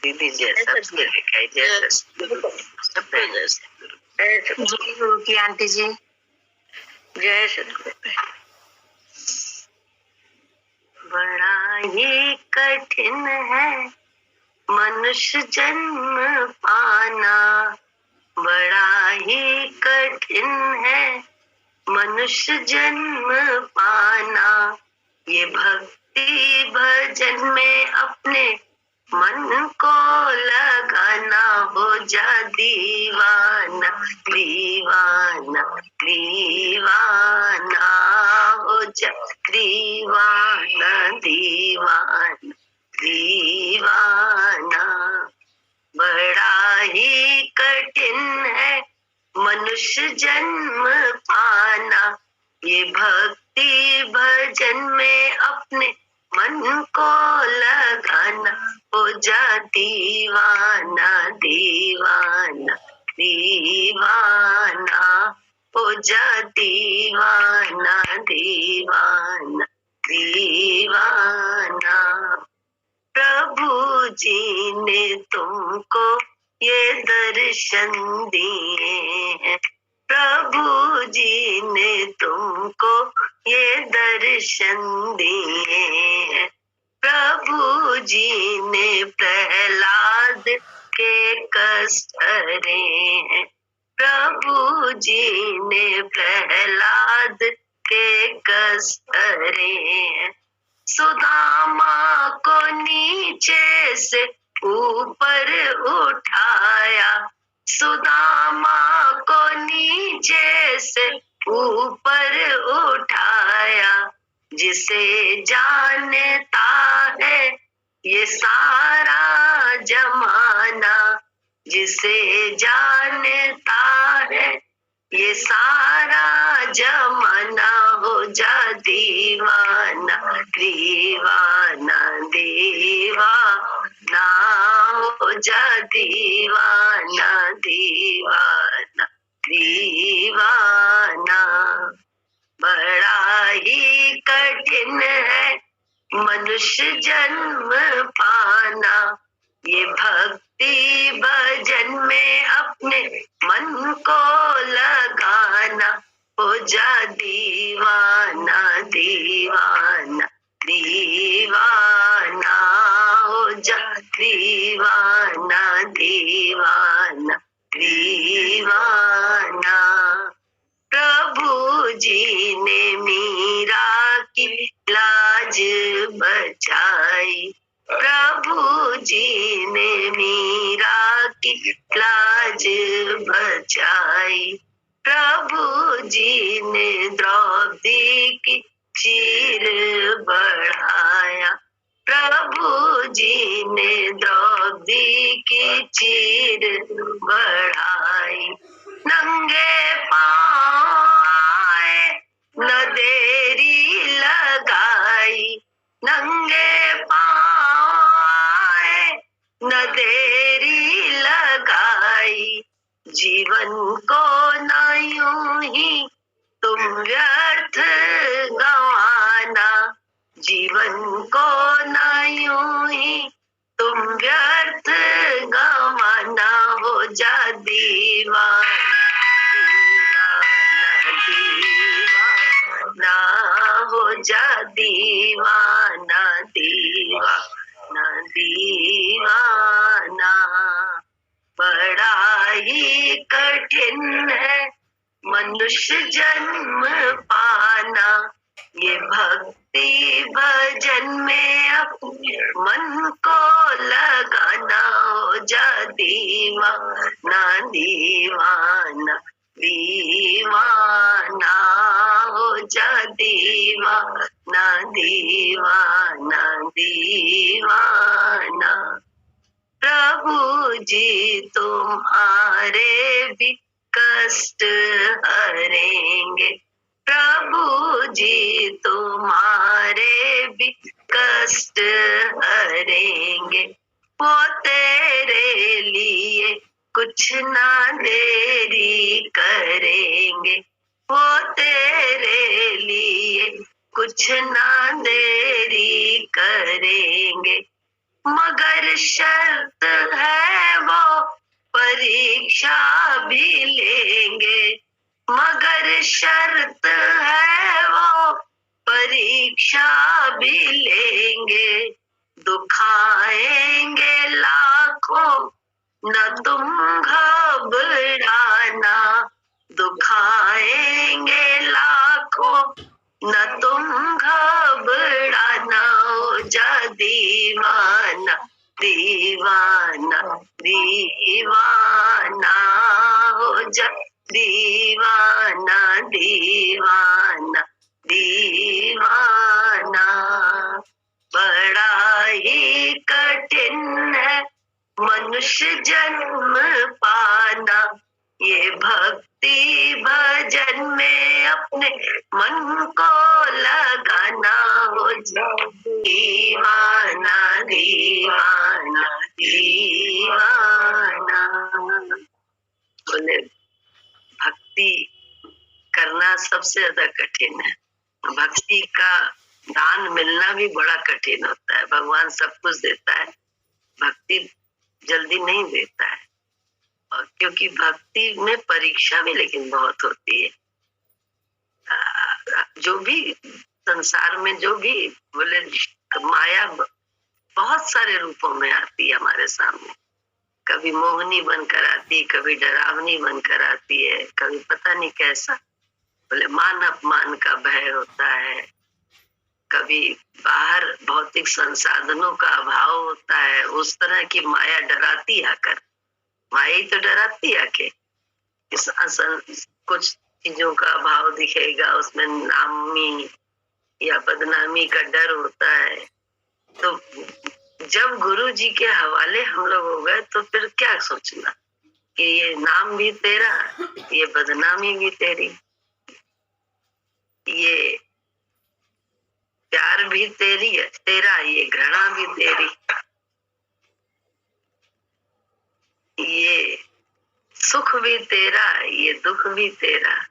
दीदी जय सतगुरु जय सतगुरु सबके जय सतगुरु जय गुरु की आंटी जी जय सतगुरु। बड़ा ही कठिन है मनुष्य जन्म पाना, बड़ा ही कठिन है मनुष्य जन्म पाना। ये भक्ति भजन में अपने मन को लगाना, हो जा दीवाना दीवाना दीवाना, हो जा दीवाना दीवाना दीवाना। बड़ा ही कठिन है मनुष्य जन्म पाना, ये भक्ति भजन में अपने मन को लगाना, हो जा दीवाना दीवाना दीवाना, हो जा दीवाना दीवाना दीवाना। प्रभु जी ने तुमको ये दर्शन दिए हैं, प्रभु जी ने तुमको ये दर्शन दिए हैं। प्रभु जी ने प्रहलाद के कष्ट हरे हैं, प्रभु जी ने प्रहलाद के कष्ट हरे हैं। सुदामा को नीचे से ऊपर उठाया, सुदामा को नीचे से ऊपर उठाया। जिसे जानता है ये सारा जमाना, जिसे जानता है ये सारा जमाना, हो जा दीवाना दीवाना दीवाना, हो जा दीवाना दीवाना दीवाना। बड़ा ही कठिन है मनुष्य जन्म पाना, ये भक्ति भजन में अपने मन को लगाना, हो जा दीवाना दीवाना दीवाना, हो जा दीवाना दीवाना दीवाना। प्रभु जी ने मीरा की लाज बचाई, प्रभु जी ने मीरा की लाज बचाई। प्रभु जी ने द्रौपदी की चीर बढ़ाया, प्रभु जी ने द्रौपदी की चीर बढ़ाई। नंगे पाँव आए न देरी लगाई, नंगे पाँव आए न देरी लगाई। जीवन को न यूं ही तुम व्यर्थ गंवाना, जीवन को न यूं ही तुम व्यर्थ गंवाना, हो जा दीवाना दीवाना, हो जा दीवाना दीवाना दीवाना। बड़ा ही कठिन है मनुष्य जन्म पाना, ये भक्ति भजन में अपने मन को लगाना, हो जा दीवाना दीवाना दीवाना, हो जा दीवाना दीवाना दीवाना। प्रभु जी तुम्हारे भी कष्ट हरेंगे, प्रभु जी तुम्हारे भी कष्ट हरेंगे। वो तेरे लिए कुछ ना देरी करेंगे, वो तेरे लिए कुछ ना देरी करेंगे। मगर शर्त है वो परीक्षा भी लेंगे, मगर शर्त है वो परीक्षा भी लेंगे। दुखाएंगे लाखों न तुम घबराना, दुखाएंगे लाखों न तुम घबराना। हो जा दीवाना दीवाना दीवाना, हो जा दीवाना दीवाना दीवाना। बड़ा ही कठिन है मनुष्य जन्म पाना, ये भक्ति भजन में अपने मन को लगाना। हो जा दीवाना दीवाना दीवाना। बोले भक्ति करना सबसे ज्यादा कठिन है, भक्ति का दान मिलना भी बड़ा कठिन होता है। भगवान सब कुछ देता है, भक्ति जल्दी नहीं देता है। और क्योंकि भक्ति में परीक्षा भी लेकिन बहुत होती है। जो भी संसार में जो भी बोले माया बहुत सारे रूपों में आती है हमारे सामने। कभी मोहनी बनकर आती है, कभी डरावनी बनकर आती है, कभी पता नहीं कैसा। बोले मान अपमान का भय होता है, कभी बाहर भौतिक संसाधनों का अभाव होता है। उस तरह की माया डराती आकर, माया ही तो डराती आके। कुछ चीजों का अभाव दिखेगा, उसमें नामी या बदनामी का डर होता है। तो जब गुरु जी के हवाले हम लोग हो गए तो फिर क्या सोचना कि ये नाम भी तेरा, ये बदनामी भी तेरी, ये प्यार भी तेरी है तेरा, ये घृणा भी तेरी, ये सुख भी तेरा, ये दुख भी तेरा,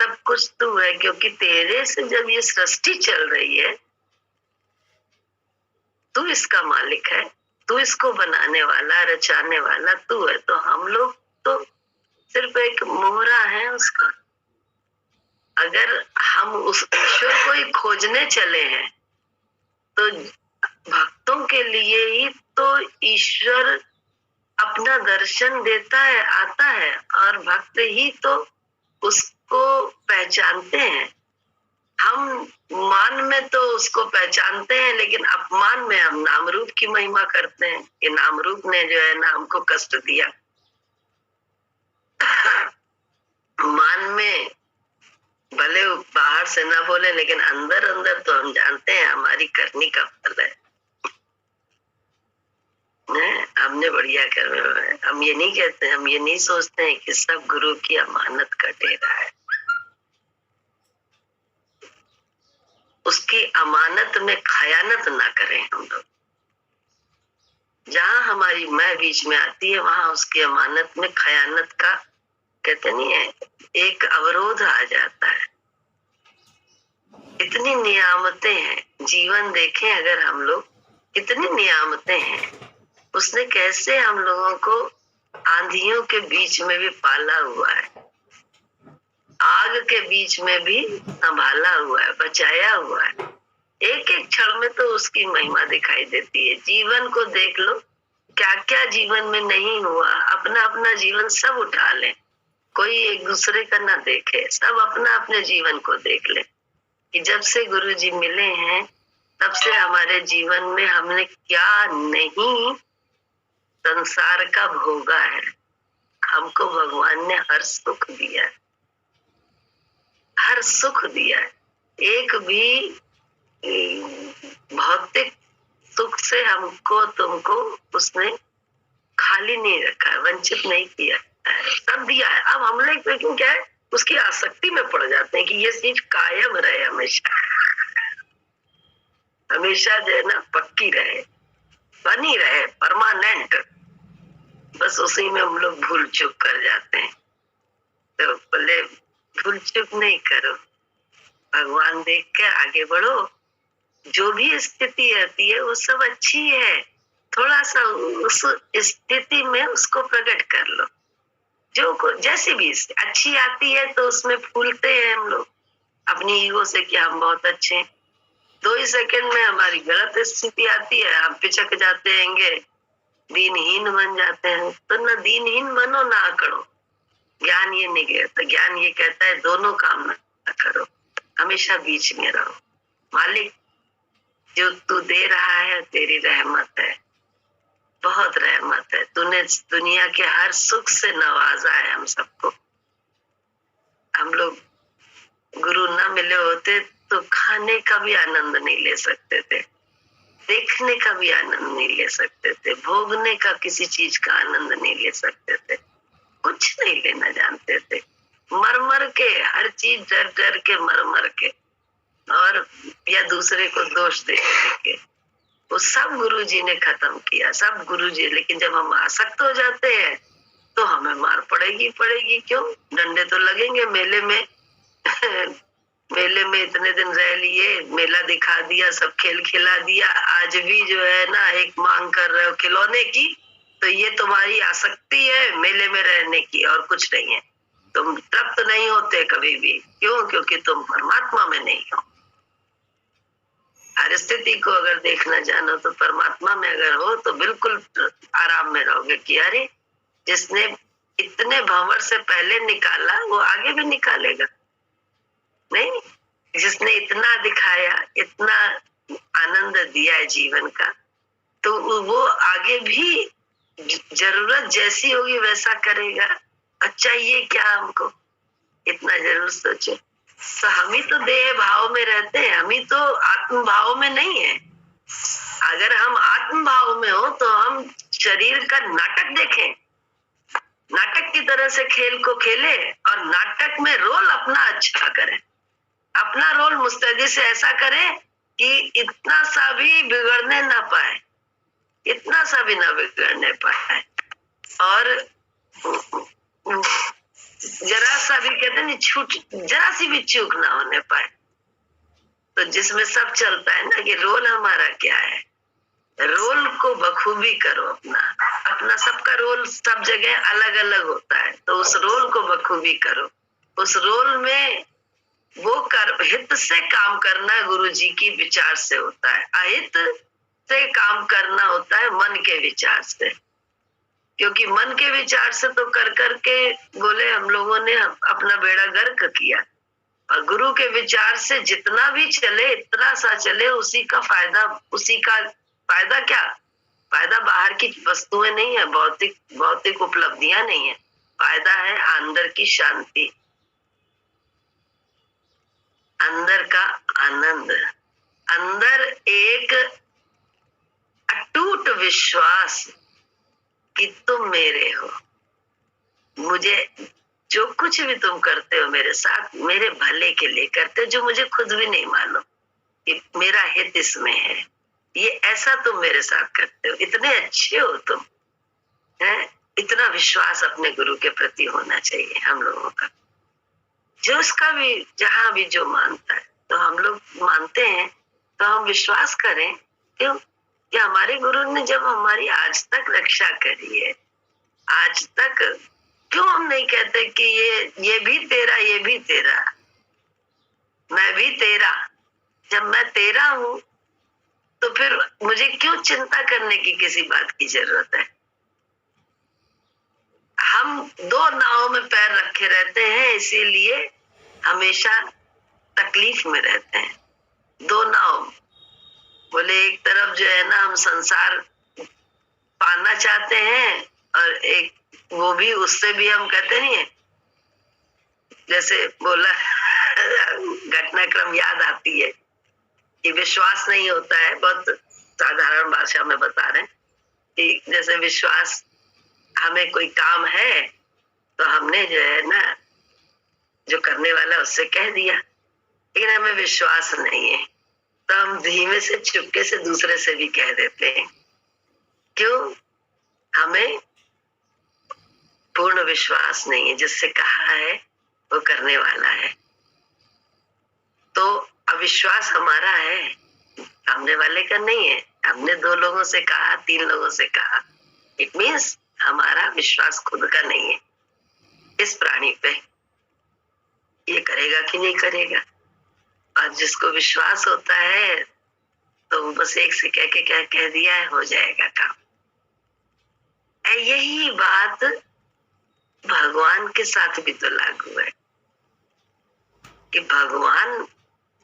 सब कुछ तू है। क्योंकि तेरे से जब ये सृष्टि चल रही है, तू इसका मालिक है, तू इसको बनाने वाला रचाने वाला तू है। तो हम लोग तो सिर्फ एक मोहरा है उसका। अगर हम उस ईश्वर को ही खोजने चले हैं तो भक्तों के लिए ही तो ईश्वर अपना दर्शन देता है, आता है। और भक्त ही तो उसको पहचानते हैं। हम मान में तो उसको पहचानते हैं, लेकिन अपमान में हम नाम रूप की महिमा करते हैं कि नाम रूप ने जो है ना हमको कष्ट दिया। मान में भले बाहर से ना बोले, लेकिन अंदर अंदर तो हम जानते हैं हमारी करनी का फल है। हमने बढ़िया कर, हम ये नहीं कहते, हम ये नहीं सोचते हैं कि सब गुरु की अमानत का डेरा है। उसकी अमानत में खयानत ना करें हम लोग। जहां हमारी मैं बीच में आती है, वहां उसकी अमानत में खयानत का कहते नहीं है, एक अवरोध आ जाता है। इतनी नियामतें हैं, जीवन देखें अगर हम लोग, कितनी नियामतें हैं। उसने कैसे हम लोगों को आंधियों के बीच में भी पाला हुआ है, आग के बीच में भी संभाला हुआ है, बचाया हुआ है। एक एक क्षण में तो उसकी महिमा दिखाई देती है। जीवन को देख लो, क्या क्या जीवन में नहीं हुआ। अपना अपना जीवन सब उठा ले, कोई एक दूसरे का ना देखे, सब अपना अपने जीवन को देख ले कि जब से गुरु जी मिले हैं तब से हमारे जीवन में हमने क्या नहीं संसार का भोगा है। हमको भगवान ने हर सुख दिया है, हर सुख दिया है। एक भी भौतिक सुख से हमको तुमको उसने खाली नहीं रखा है, वंचित नहीं किया है, सब दिया है। अब हम लोग लेकिन क्या है, उसकी आसक्ति में पड़ जाते हैं कि ये चीज कायम रहे, हमेशा हमेशा जो है ना पक्की रहे, बनी रहे, परमानेंट। बस उसी में हम लोग भूल चूक कर जाते हैं। तो बोले भूल चूक नहीं करो, भगवान देख के आगे बढ़ो। जो भी स्थिति रहती है वो सब अच्छी है, थोड़ा सा उस स्थिति में उसको प्रकट कर लो। जो जैसी भी अच्छी आती है तो उसमें फूलते हैं हम लोग अपनी ईगो से कि हम बहुत अच्छे हैं। 2 ही सेकंड में हमारी गलत स्थिति आती है, हम पिचक जाते हैंगे, दीनहीन बन जाते हैं। तो ना दीनहीन बनो ना करो। ज्ञान ये नहीं कहता, ज्ञान ये कहता है दोनों काम ना करो, हमेशा बीच में रहो। मालिक जो तू दे रहा है तेरी रहमत है, बहुत रहमत है। तूने दुनिया के हर सुख से नवाजा है हम सबको। हम लोग गुरु ना मिले होते तो खाने का भी आनंद नहीं ले सकते थे, देखने का भी आनंद नहीं ले सकते थे, भोगने का किसी चीज का आनंद नहीं ले सकते थे, कुछ नहीं लेना जानते थे। मर मर के हर चीज डर डर के मर मर के, और या दूसरे को दोष दे के, वो सब गुरु जी ने खत्म किया, सब गुरु जी। लेकिन जब हम आसक्त हो जाते हैं तो हमें मार पड़ेगी। क्यों? डंडे तो लगेंगे मेले में। मेले में इतने दिन रह लिए, मेला दिखा दिया, सब खेल खिला दिया, आज भी जो है ना एक मांग कर रहे हो खिलौने की, तो ये तुम्हारी आसक्ति है मेले में रहने की, और कुछ नहीं है। तुम तृप्त नहीं होते कभी भी। क्यों? क्योंकि तुम परमात्मा में नहीं हो। हर स्थिति को अगर देखना जानो तो परमात्मा में अगर हो तो बिल्कुल आराम में रहोगे कि अरे जिसने इतने भंवर से पहले निकाला वो आगे भी निकालेगा। नहीं, जिसने इतना दिखाया, इतना आनंद दिया है जीवन का, तो वो आगे भी जरूरत जैसी होगी वैसा करेगा। अच्छा ये क्या हमको इतना जरूर सोचे। तो हम ही तो देह भाव में रहते हैं, हम ही तो आत्म भाव में नहीं है। अगर हम आत्म भाव में हो तो हम शरीर का नाटक देखें, नाटक की तरह से खेल को खेले और नाटक में रोल अपना अच्छा करें, अपना रोल मुस्तैदी से ऐसा करें कि इतना सा भी बिगड़ने ना पाए, इतना सा भी ना बिगड़ने पाए, और जरा सा भी कहते नहीं छूट, जरा सी भी चूक ना होने पाए। तो जिसमें सब चलता है ना कि रोल हमारा क्या है, रोल को बखूबी करो अपना। अपना सबका रोल सब जगह अलग अलग होता है, तो उस रोल को बखूबी करो। उस रोल में वो हित से काम करना गुरु जी की विचार से होता है, अहित से काम करना होता है मन के विचार से। क्योंकि मन के विचार से तो कर करके बोले हम लोगों ने अपना बेड़ा गर्क किया, और गुरु के विचार से जितना भी चले इतना सा चले, उसी का फायदा क्या? फायदा बाहर की वस्तुएं नहीं है, भौतिक उपलब्धियां नहीं है, फायदा है अंदर की शांति, अंदर का आनंद, अंदर एक अटूट विश्वास कि तुम मेरे हो, मुझे जो कुछ भी तुम करते हो मेरे साथ मेरे भले के लिए करते हो, जो मुझे खुद भी नहीं मालूम कि मेरा हित इसमें है। ये ऐसा तुम मेरे साथ करते हो, इतने अच्छे हो तुम, है? इतना विश्वास अपने गुरु के प्रति होना चाहिए हम लोगों का। जो उसका भी जहां भी जो मानता है, तो हम लोग मानते हैं तो हम विश्वास करें। क्यों? कि हमारे गुरु ने जब हमारी आज तक रक्षा करी है, आज तक, क्यों हम नहीं कहते कि ये भी तेरा, ये भी तेरा, मैं भी तेरा। जब मैं तेरा हूं तो फिर मुझे क्यों चिंता करने की किसी बात की जरूरत है? हम 2 नावों में पैर रखे रहते हैं, इसीलिए हमेशा तकलीफ में रहते हैं। 2 नाव, बोले एक तरफ जो है ना हम संसार पाना चाहते हैं, और एक वो भी, उससे भी हम कहते नहीं है, जैसे बोला घटनाक्रम याद आती है कि विश्वास नहीं होता है, बहुत साधारण भाषा में बता रहे हैं कि जैसे विश्वास, हमें कोई काम है तो हमने जो है ना जो करने वाला उससे कह दिया, लेकिन हमें विश्वास नहीं है तो हम धीमे से चुपके से दूसरे से भी कह देते हैं। क्यों? हमें पूर्ण विश्वास नहीं है, जिससे कहा है वो करने वाला है। तो अविश्वास हमारा है, सामने वाले का नहीं है। हमने 2 लोगों से कहा, 3 लोगों से कहा, इट मीन्स हमारा विश्वास खुद का नहीं है इस प्राणी पे, ये करेगा कि नहीं करेगा। और जिसको विश्वास होता है तो बस एक से कह दिया है, हो जाएगा काम। यही बात भगवान के साथ भी तो लागू है कि भगवान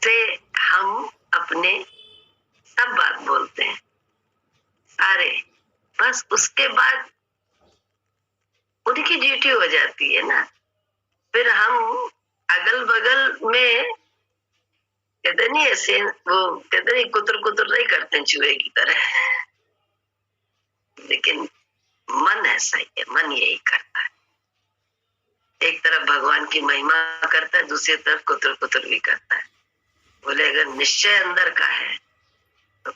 से हम अपने सब बात बोलते हैं सारे, बस उसके बाद उनकी ड्यूटी हो जाती है ना। फिर हम अगल बगल में कहते नहीं, ऐसे वो कहते नहीं, कुतर कुतर नहीं करते चूहे की तरह, लेकिन मन ऐसा ही है, मन यही करता है। एक तरफ भगवान की महिमा करता है, दूसरी तरफ कुतर कुतर भी करता है। बोले अगर निश्चय अंदर का है तो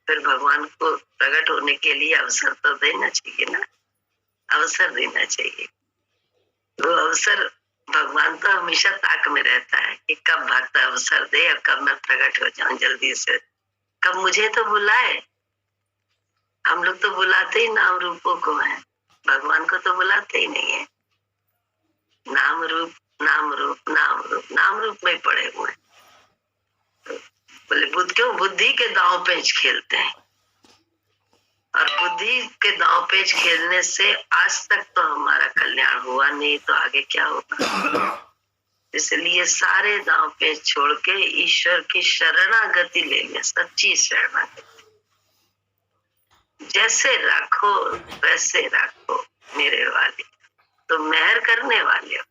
फिर भगवान को प्रकट होने के लिए अवसर तो देना चाहिए ना, अवसर देना चाहिए। वो अवसर भगवान तो हमेशा ताक में रहता है कि कब भक्त अवसर दे और कब मैं प्रकट हो जाऊं जल्दी से, कब मुझे तो बुलाए। हम लोग तो बुलाते ही नाम रूपों को है, भगवान को तो बुलाते ही नहीं है। नाम रूप नाम रूप नाम रूप नाम रूप में पड़े हुए हैं। तो बोले बुद्ध क्यों, बुद्धि के दांव पेच खेलते हैं, और बुद्धि के दांव पेच खेलने से आज तक तो हमारा कल्याण हुआ नहीं, तो आगे क्या होगा। इसलिए सारे दांव पेच छोड़ के ईश्वर की शरणागति ले लें, सच्ची शरणागति। जैसे राखो वैसे राखो मेरे वाले, तो मेहर करने वाले हो,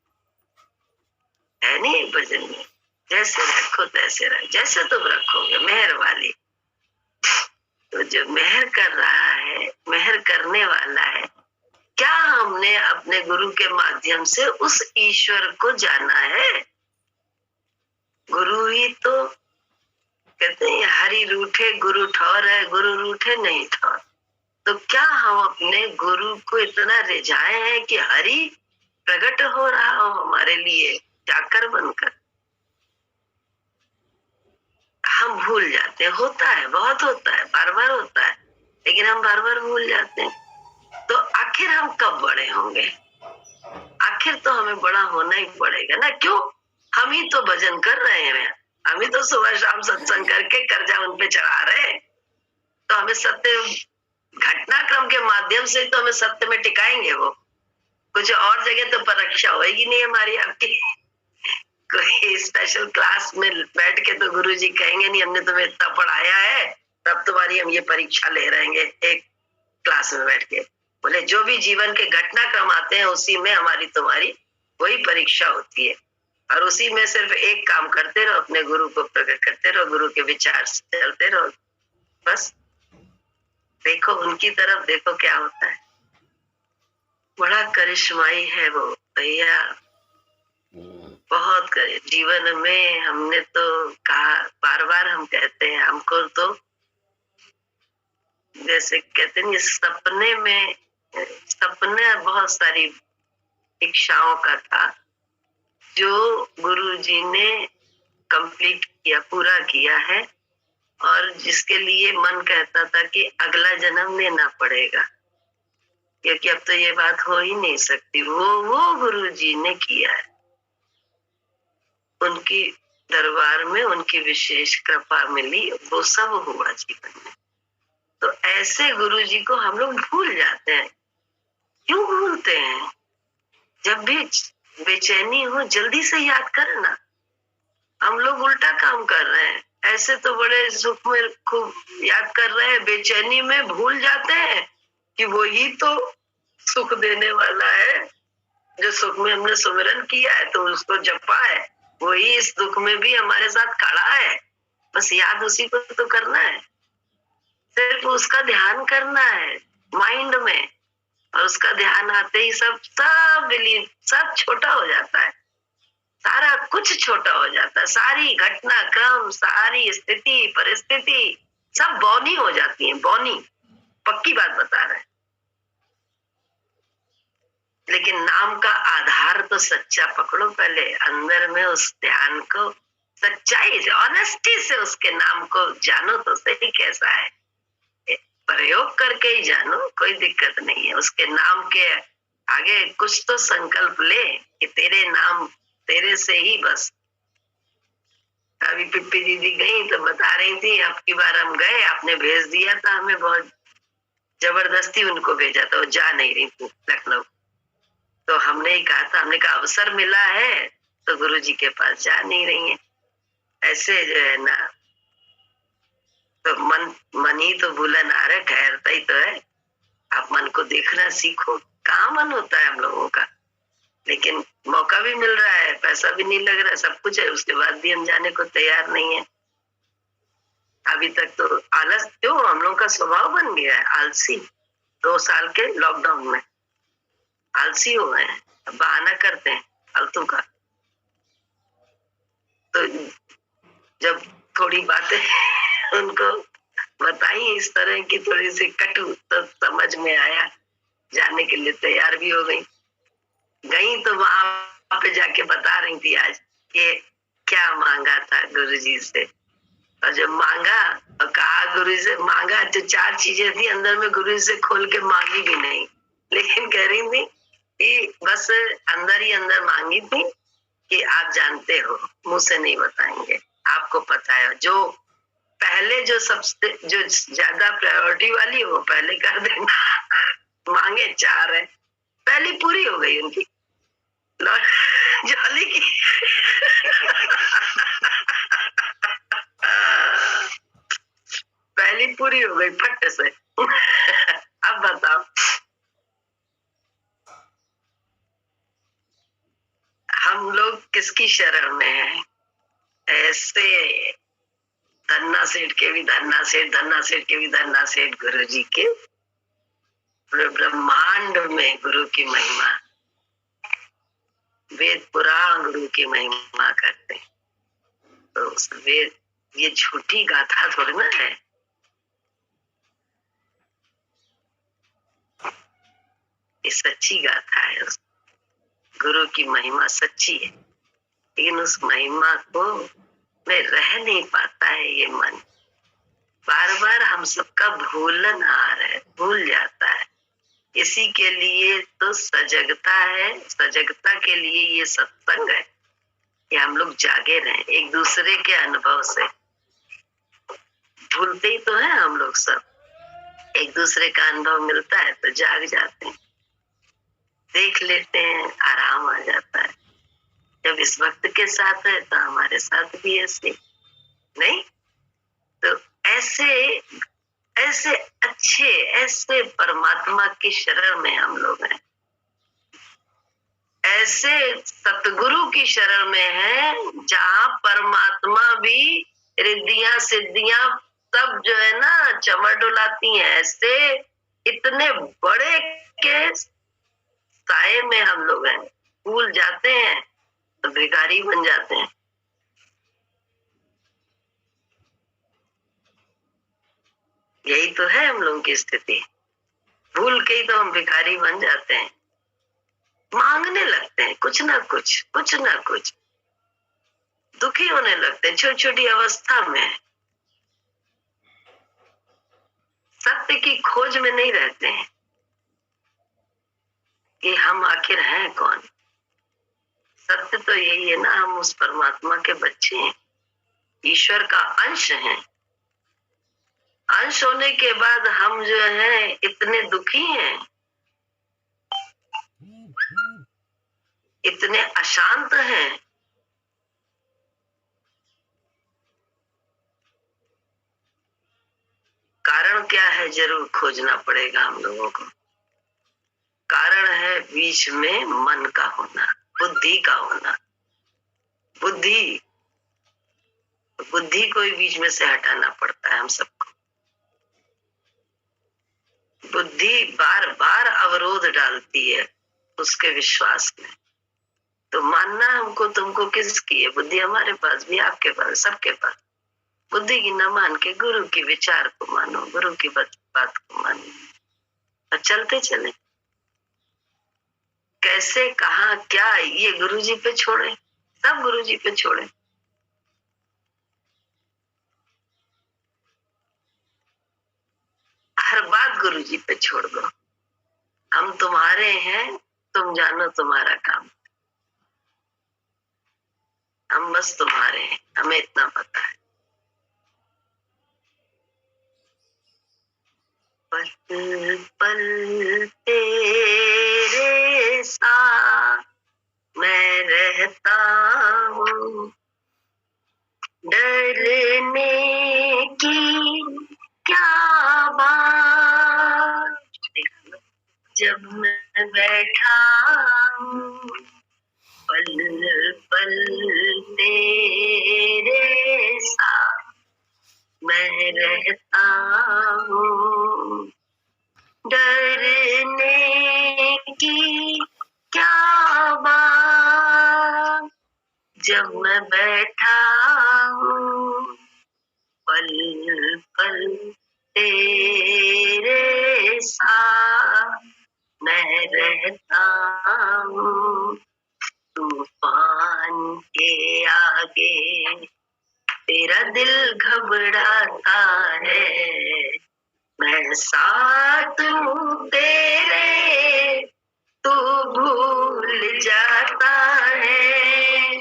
है नहीं भजन में, जैसे रखो तैसे रखो, जैसे तुम रखोगे मेहर वाली। तो जो मेहर कर रहा है, मेहर करने वाला है, क्या हमने अपने गुरु के माध्यम से उस ईश्वर को जाना है। गुरु ही तो कहते हैं हरि रूठे गुरु ठौर है, गुरु रूठे नहीं ठौर। तो क्या हम अपने गुरु को इतना रिझाए हैं कि हरि प्रकट हो रहा हो हमारे लिए चाकर बनकर। हम भूल जाते हैं, होता है, बहुत होता है, बार बार होता है, लेकिन हम बार बार भूल जाते हैं। तो आखिर हम कब बड़े होंगे, आखिर तो हमें बड़ा होना ही पड़ेगा ना। क्यों, हम ही तो भजन कर रहे हैं, हम ही तो सुबह शाम सत्संग करके कर्जा उन पे चढ़ा रहे हैं। तो हमें सत्य घटनाक्रम के माध्यम से तो हमें सत्य में टिकाएंगे। वो कुछ और जगह तो परीक्षा होगी नहीं हमारी आपकी। कोई स्पेशल क्लास में बैठ के तो गुरुजी कहेंगे नहीं हमने तुम्हें इतना पढ़ाया है, तब तुम्हारी हम ये परीक्षा ले रहेंगे एक क्लास में बैठ के। बोले जो भी जीवन के घटनाक्रम आते हैं उसी में हमारी तुम्हारी वही परीक्षा होती है, और उसी में सिर्फ एक काम करते रहो, अपने गुरु को प्रकट करते रहो, गुरु के विचार से चलते रहो, बस। देखो उनकी तरफ देखो क्या होता है, बड़ा करिश्माई है वो भैया, बहुत करे। जीवन में हमने तो कहा, बार बार हम कहते हैं, हमको तो जैसे कहते हैं सपने में, सपने बहुत सारी इच्छाओं का था जो गुरुजी ने कंप्लीट किया, पूरा किया है, और जिसके लिए मन कहता था कि अगला जन्म लेना पड़ेगा, क्योंकि अब तो ये बात हो ही नहीं सकती। वो गुरुजी ने किया है, उनकी दरबार में उनकी विशेष कृपा मिली, वो सब हुआ जीवन में। तो ऐसे गुरुजी को हम लोग भूल जाते हैं। क्यों भूलते हैं? जब भी बेचैनी हो जल्दी से याद करना। हम लोग उल्टा काम कर रहे हैं, ऐसे तो बड़े सुख में खूब याद कर रहे हैं, बेचैनी में भूल जाते हैं कि वही तो सुख देने वाला है। जो सुख में हमने सुमिरन किया है तो उसको जपा है, वही इस दुख में भी हमारे साथ खड़ा है, बस याद उसी को तो करना है, सिर्फ उसका ध्यान करना है माइंड में, और उसका ध्यान आते ही सब विलीन, सब छोटा हो जाता है, सारा कुछ छोटा हो जाता है, सारी घटना क्रम, सारी स्थिति परिस्थिति सब बौनी हो जाती है, बौनी, पक्की बात बता रहे हैं। लेकिन नाम का आधार तो सच्चा पकड़ो पहले, अंदर में उस ध्यान को सच्चाई से, ऑनेस्टी से उसके नाम को जानो तो सही कैसा है, प्रयोग करके ही जानो, कोई दिक्कत नहीं है। उसके नाम के आगे कुछ तो संकल्प ले कि तेरे नाम, तेरे से ही बस। अभी पिप्पी दीदी गई तो बता रही थी, अब की बार हम गए, आपने भेज दिया था हमें, बहुत जबरदस्ती उनको भेजा था, वो जा नहीं रही थी लखनऊ। तो हमने ही कहा था, हमने कहा अवसर मिला है तो गुरुजी के पास जा नहीं रही है, ऐसे जो है ना। तो मन ही तो भूलन आ रहा, ठहरता ही तो है। आप मन को देखना सीखो, कहाँ मन होता है हम लोगों का, लेकिन मौका भी मिल रहा है, पैसा भी नहीं लग रहा, सब कुछ है, उसके बाद भी हम जाने को तैयार नहीं है। अभी तक तो आलस, क्यों, हम लोग का स्वभाव बन गया है आलसी। 2 साल के लॉकडाउन में आलसी हो गए हैं, बहाना करते हैं फालतू का। तो जब थोड़ी बातें उनको बताई इस तरह की, थोड़ी सी कटु, तो समझ में आया, जाने के लिए तैयार भी हो गई। तो वहां पे जाके बता रही थी आज ये क्या मांगा था गुरुजी से, और जब मांगा और कहा गुरु से मांगा, जो 4 चीजें थी अंदर में, गुरु से खोल के मांगी भी नहीं, लेकिन कह रही थी कि बस अंदर ही अंदर मांगी थी कि आप जानते हो, मुंह से नहीं बताएंगे, आपको पता है। जो पहले, जो सबसे, जो ज्यादा प्रायोरिटी वाली वो पहले कर देना। मांगे 4 है, पहली पूरी हो गई उनकी जॉली की। पहली पूरी हो गई फट से। अब बताओ, हम लोग किसकी शरण में हैं? ऐसे धन्ना सेठ के भी धन्ना सेठ, धन्ना सेठ के भी धन्ना सेठ, गुरु जी के पूरे ब्रह्मांड में गुरु की महिमा, वेद पुराण गुरु की महिमा करते हैं। तो वेद, ये झूठी गाथा थोड़ी ना है, ये सच्ची गाथा है। गुरु की महिमा सच्ची है, लेकिन उस महिमा को में रह नहीं पाता है ये मन। बार बार हम सबका भूलन आ रहा है, भूल जाता है। इसी के लिए तो सजगता है, सजगता के लिए ये सत्संग है कि हम लोग जागे रहें, एक दूसरे के अनुभव से। भूलते ही तो है हम लोग सब, एक दूसरे का अनुभव मिलता है तो जाग जाते हैं, देख लेते हैं, आराम आ जाता है। जब इस वक्त के साथ है तो हमारे साथ भी ऐसे नहीं, तो ऐसे ऐसे अच्छे, ऐसे परमात्मा की शरण में हम लोग हैं, ऐसे सतगुरु की शरण में है, जहाँ परमात्मा भी रिद्धियां सिद्धियां सब जो है ना चमर डुलाती हैं। ऐसे इतने बड़े के साए में हम लोग हैं, भूल जाते हैं तो भिखारी बन जाते हैं। यही तो है हम लोगों की स्थिति, भूल के ही तो हम भिखारी बन जाते हैं, मांगने लगते हैं कुछ ना कुछ, कुछ ना कुछ, दुखी होने लगते हैं छोटी छोटी अवस्था में, सत्य की खोज में नहीं रहते हैं कि हम आखिर हैं कौन। सत्य तो यही है ना, हम उस परमात्मा के बच्चे हैं, ईश्वर का अंश हैं। अंश होने के बाद हम जो है इतने दुखी हैं, इतने अशांत हैं। कारण क्या है, जरूर खोजना पड़ेगा हम लोगों को। कारण है बीच में मन का होना, बुद्धि का होना। बुद्धि बुद्धि को ही बीच में से हटाना पड़ता है हम सबको। बुद्धि बार बार अवरोध डालती है उसके विश्वास में। तो मानना हमको तुमको किसकी है? बुद्धि हमारे पास भी, आपके पास, सबके पास। बुद्धि की न मान के गुरु के विचार को मानो, गुरु की बात को मानो और चलते चले। कैसे, कहा, क्या, ये गुरु जी पे छोड़े, सब गुरु जी पे छोड़े। गुरु जी पे छोड़ दो। हम तुम्हारे हैं, तुम जानो तुम्हारा काम। हम बस तुम्हारे हैं, हमें इतना पता है। पल पल तेरे साथ मैं रहता हूँ, डरने की क्या बात। जब मैं बैठा हूँ, पल पल तेरे साथ मैं रहता हूँ, डरने की क्या बात। जब मैं बैठा हूँ, पल पल तेरे साथ मैं रहता हूँ। तूफान के आगे तेरा दिल घबराता है, मैं साथ हूँ तेरे, तू भूल जाता है।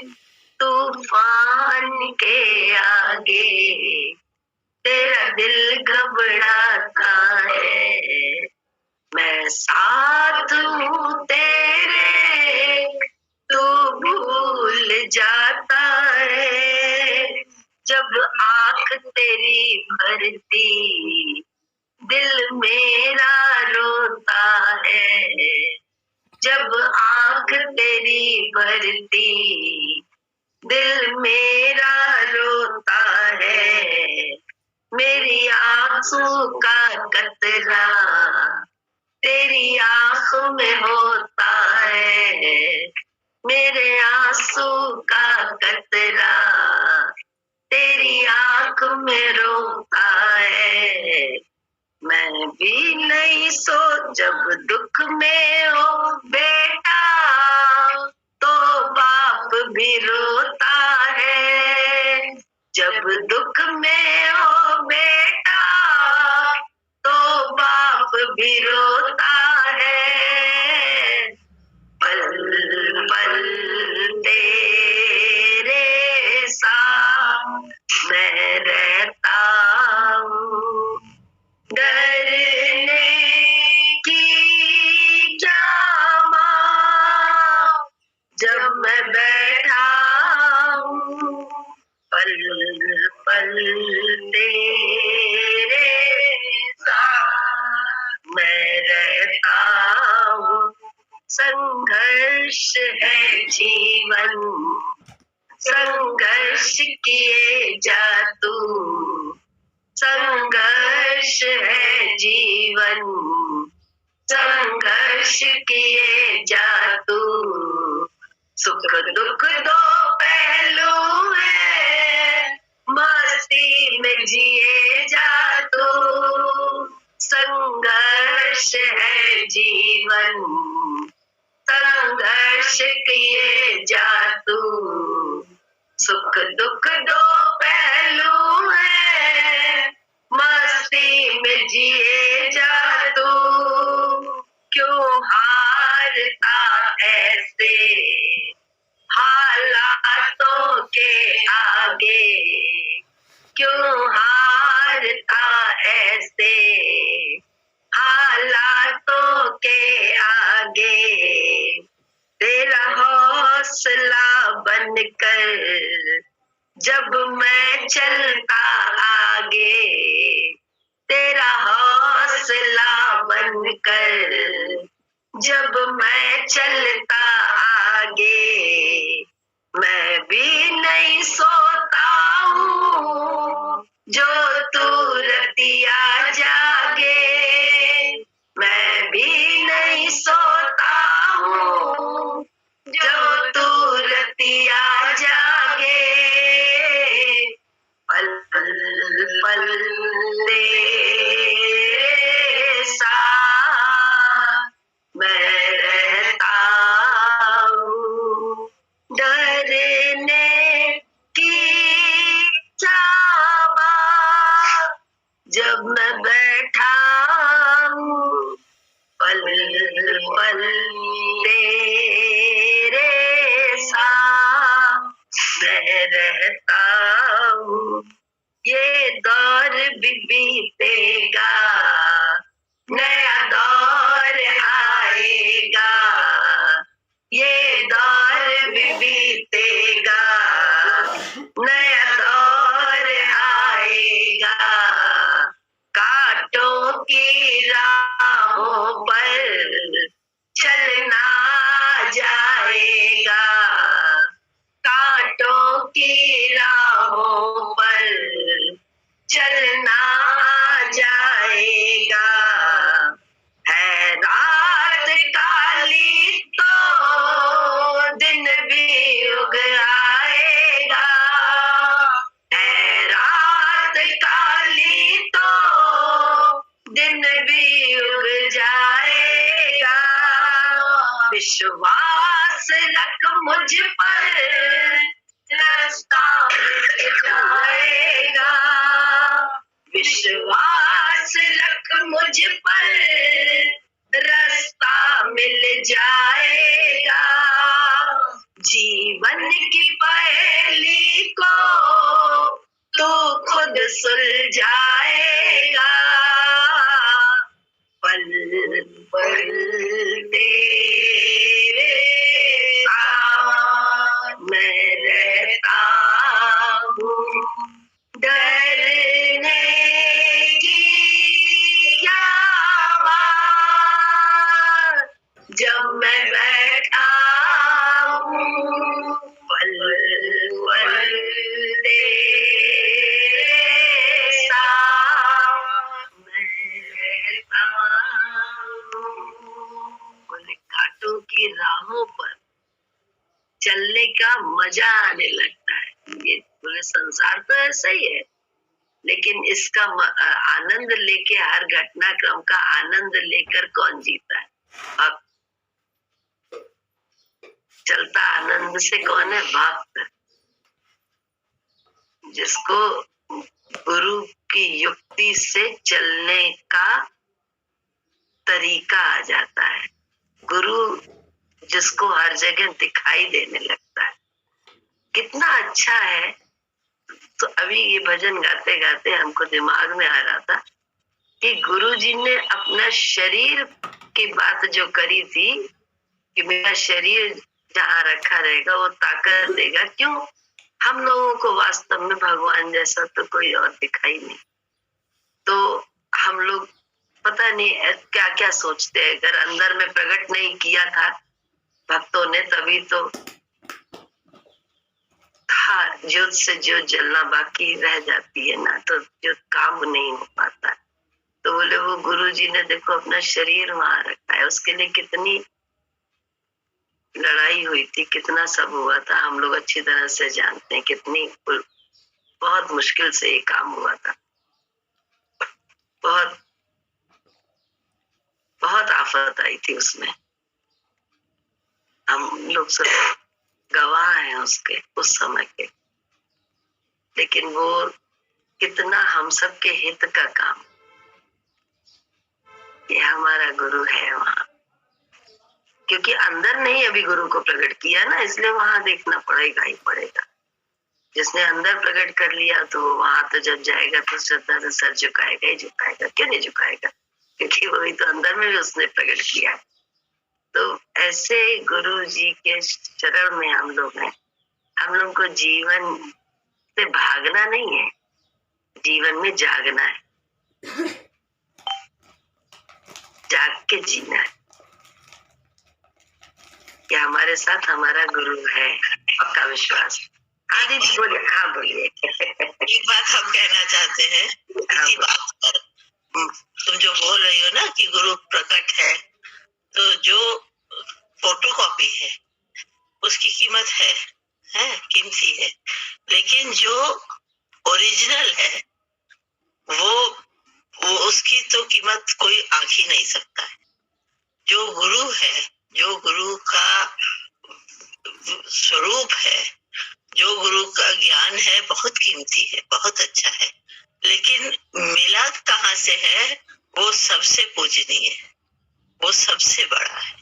तूफान के आगे तेरा दिल घबराता है, मैं साथ हूँ तेरे, तू भूल जाता है। जब आँख तेरी भरती दिल मेरा रोता है, जब आँख तेरी भरती दिल मेरा रोता है। मेरी आंसू का कतरा तेरी आँख में होता है, मेरे आंसू का कतरा तेरी आँख में रोता है। मैं भी नहीं सो जब दुख में हो बेटा, तो बाप भी रोता है। जब दुख में हो बेटा, तो बाप भी रोता है। पल पल तेरे साथ मैं रहता हूँ, डरने की क्या बात। जब मैं बैठा हूँ, पल पल तेरे साथ मैं रहता हूँ। संघर्ष है जीवन, संघर्ष किए जा तू, संघर्ष है जीवन, संघर्ष किए जा तू। सुख दुख दो पहलू है, मस्ती में जिए जा तू। संघर्ष है जीवन, संघर्ष किए जा तू। सुख दुख दो पहलू है, मस्ती में जिए जा तू। क्यों हारता ऐसे हालातों के आगे, क्यों हारता ऐसे हालातों के आगे। तेरा हौसला बनकर जब मैं चलता आगे, तेरा हौसला बनकर जब मैं चलता आगे। मैं भी नहीं सोता हूँ जो तू रतिया जागे, मैं भी नहीं सोता हूँ जो तू रतिया जागे। पल पल तेरे साथ मैं रहता हूँ, डरने की क्या बात। जब मैं बैठ नया दौर आएगा, ये दौर भी बीतेगा, नया दौर आएगा, कांटों की राहों पर चलना जाएगा, कांटों की राहों पर चलना जाएगा, है रात काली तो दिन भी उग आएगा, है रात काली तो दिन भी उग जाएगा, विश्वास रख मुझ पर रास्ता मिल जाएगा, विश्वास रख मुझ पर रास्ता मिल जाएगा, जीवन की पहेली को तू खुद सुलझाएगा, पल पल तेरे साथ मैं रहता हूँ, डरने की क्या बात, जब मैं बैठा हूँ पल पल तेरे साथ मैं रहता हूँ। बोले कांटों की राहों पर चलने का मजा आने लगता है। ये पूरे संसार तो ऐसा ही है, लेकिन इसका आनंद लेके, हर घटनाक्रम का आनंद लेकर कौन जीता है? अब चलता आनंद से कौन है? भक्त, जिसको गुरु की युक्ति से चलने का तरीका आ जाता है, गुरु जिसको हर जगह दिखाई देने लगता है। कितना अच्छा है। तो अभी ये भजन गाते गाते हमको दिमाग में आ रहा था कि गुरु जी ने अपना शरीर की बात जो करी थी कि मेरा शरीर जहाँ रखा रहेगा वो ताकत देगा, क्यों? हम लोगों को वास्तव में भगवान जैसा तो कोई और दिखाई नहीं, तो हम लोग पता नहीं क्या क्या सोचते हैं। अगर अंदर में प्रकट नहीं किया था भक्तों ने, तभी तो था, ज्योत से ज्योत जलना बाकी रह जाती है ना, तो ज्योत काम नहीं हो पाता। तो बोले वो गुरु जी ने देखो अपना शरीर वहां रखा है, उसके लिए कितनी लड़ाई हुई थी, कितना सब हुआ था, हम लोग अच्छी तरह से जानते हैं। कितनी बहुत मुश्किल से ये काम हुआ था, बहुत बहुत आफत आई थी उसमें। हम लोग सब गवाह हैं उसके, उस समय के। लेकिन वो कितना हम सब के हित का काम, ये हमारा गुरु है वहां, क्योंकि अंदर नहीं अभी गुरु को प्रकट किया ना, इसलिए वहां देखना पड़ेगा ही पड़ेगा। जिसने अंदर प्रकट कर लिया तो वहां तो जब जाएगा तो श्रद्धा से सर झुकाएगा ही झुकाएगा। क्यों नहीं झुकाएगा? क्योंकि वही तो अंदर में भी उसने प्रकट किया। तो ऐसे गुरु जी के शरण में हम लोग हैं। हम लोग को जीवन से भागना नहीं है, जीवन में जागना है, जाग के जीना है। क्या हमारे साथ हमारा गुरु है, पक्का विश्वास। हाँ दीदी बोलिए। हाँ बोलिए। एक बात हम कहना चाहते हैं इसी बात पर। तुम जो बोल रही हो ना कि गुरु प्रकट है, तो जो फोटोकॉपी है उसकी कीमत है कीमती है, लेकिन जो ओरिजिनल है वो उसकी तो कीमत कोई आंक ही नहीं सकता है। जो गुरु है, जो गुरु का स्वरूप है, जो गुरु का ज्ञान है, बहुत कीमती है, बहुत अच्छा है। लेकिन मिला कहाँ से है? वो सबसे पूजनीय है, वो सबसे बड़ा है।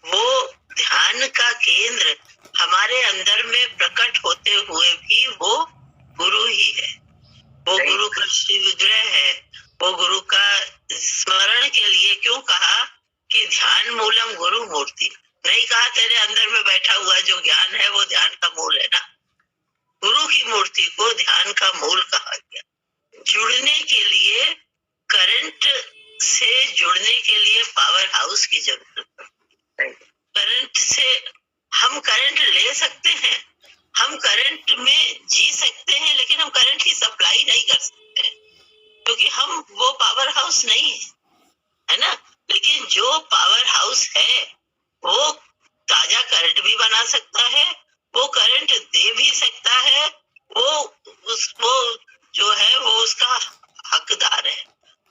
वो ध्यान का केंद्र हमारे अंदर में प्रकट होते हुए भी वो गुरु ही है। वो गुरु का श्री विग्रह है, वो गुरु का स्मरण के क्यों कहा कि ध्यान मूलम गुरु मूर्ति, नहीं कहा तेरे अंदर में बैठा हुआ जो ज्ञान है वो ध्यान का मूल है ना। गुरु की मूर्ति को ध्यान का मूल कहा गया। जुड़ने के लिए, करंट से जुड़ने के लिए पावर हाउस की जरूरत पड़ती है। करंट से हम करंट ले सकते हैं, हम करंट में जी सकते हैं, लेकिन हम करंट की सप्लाई नहीं कर सकते क्योंकि हम वो पावर हाउस नहीं है ना। लेकिन जो पावर हाउस है वो ताजा करंट भी बना सकता है, वो करंट दे भी सकता है, वो जो है वो उसका हकदार है।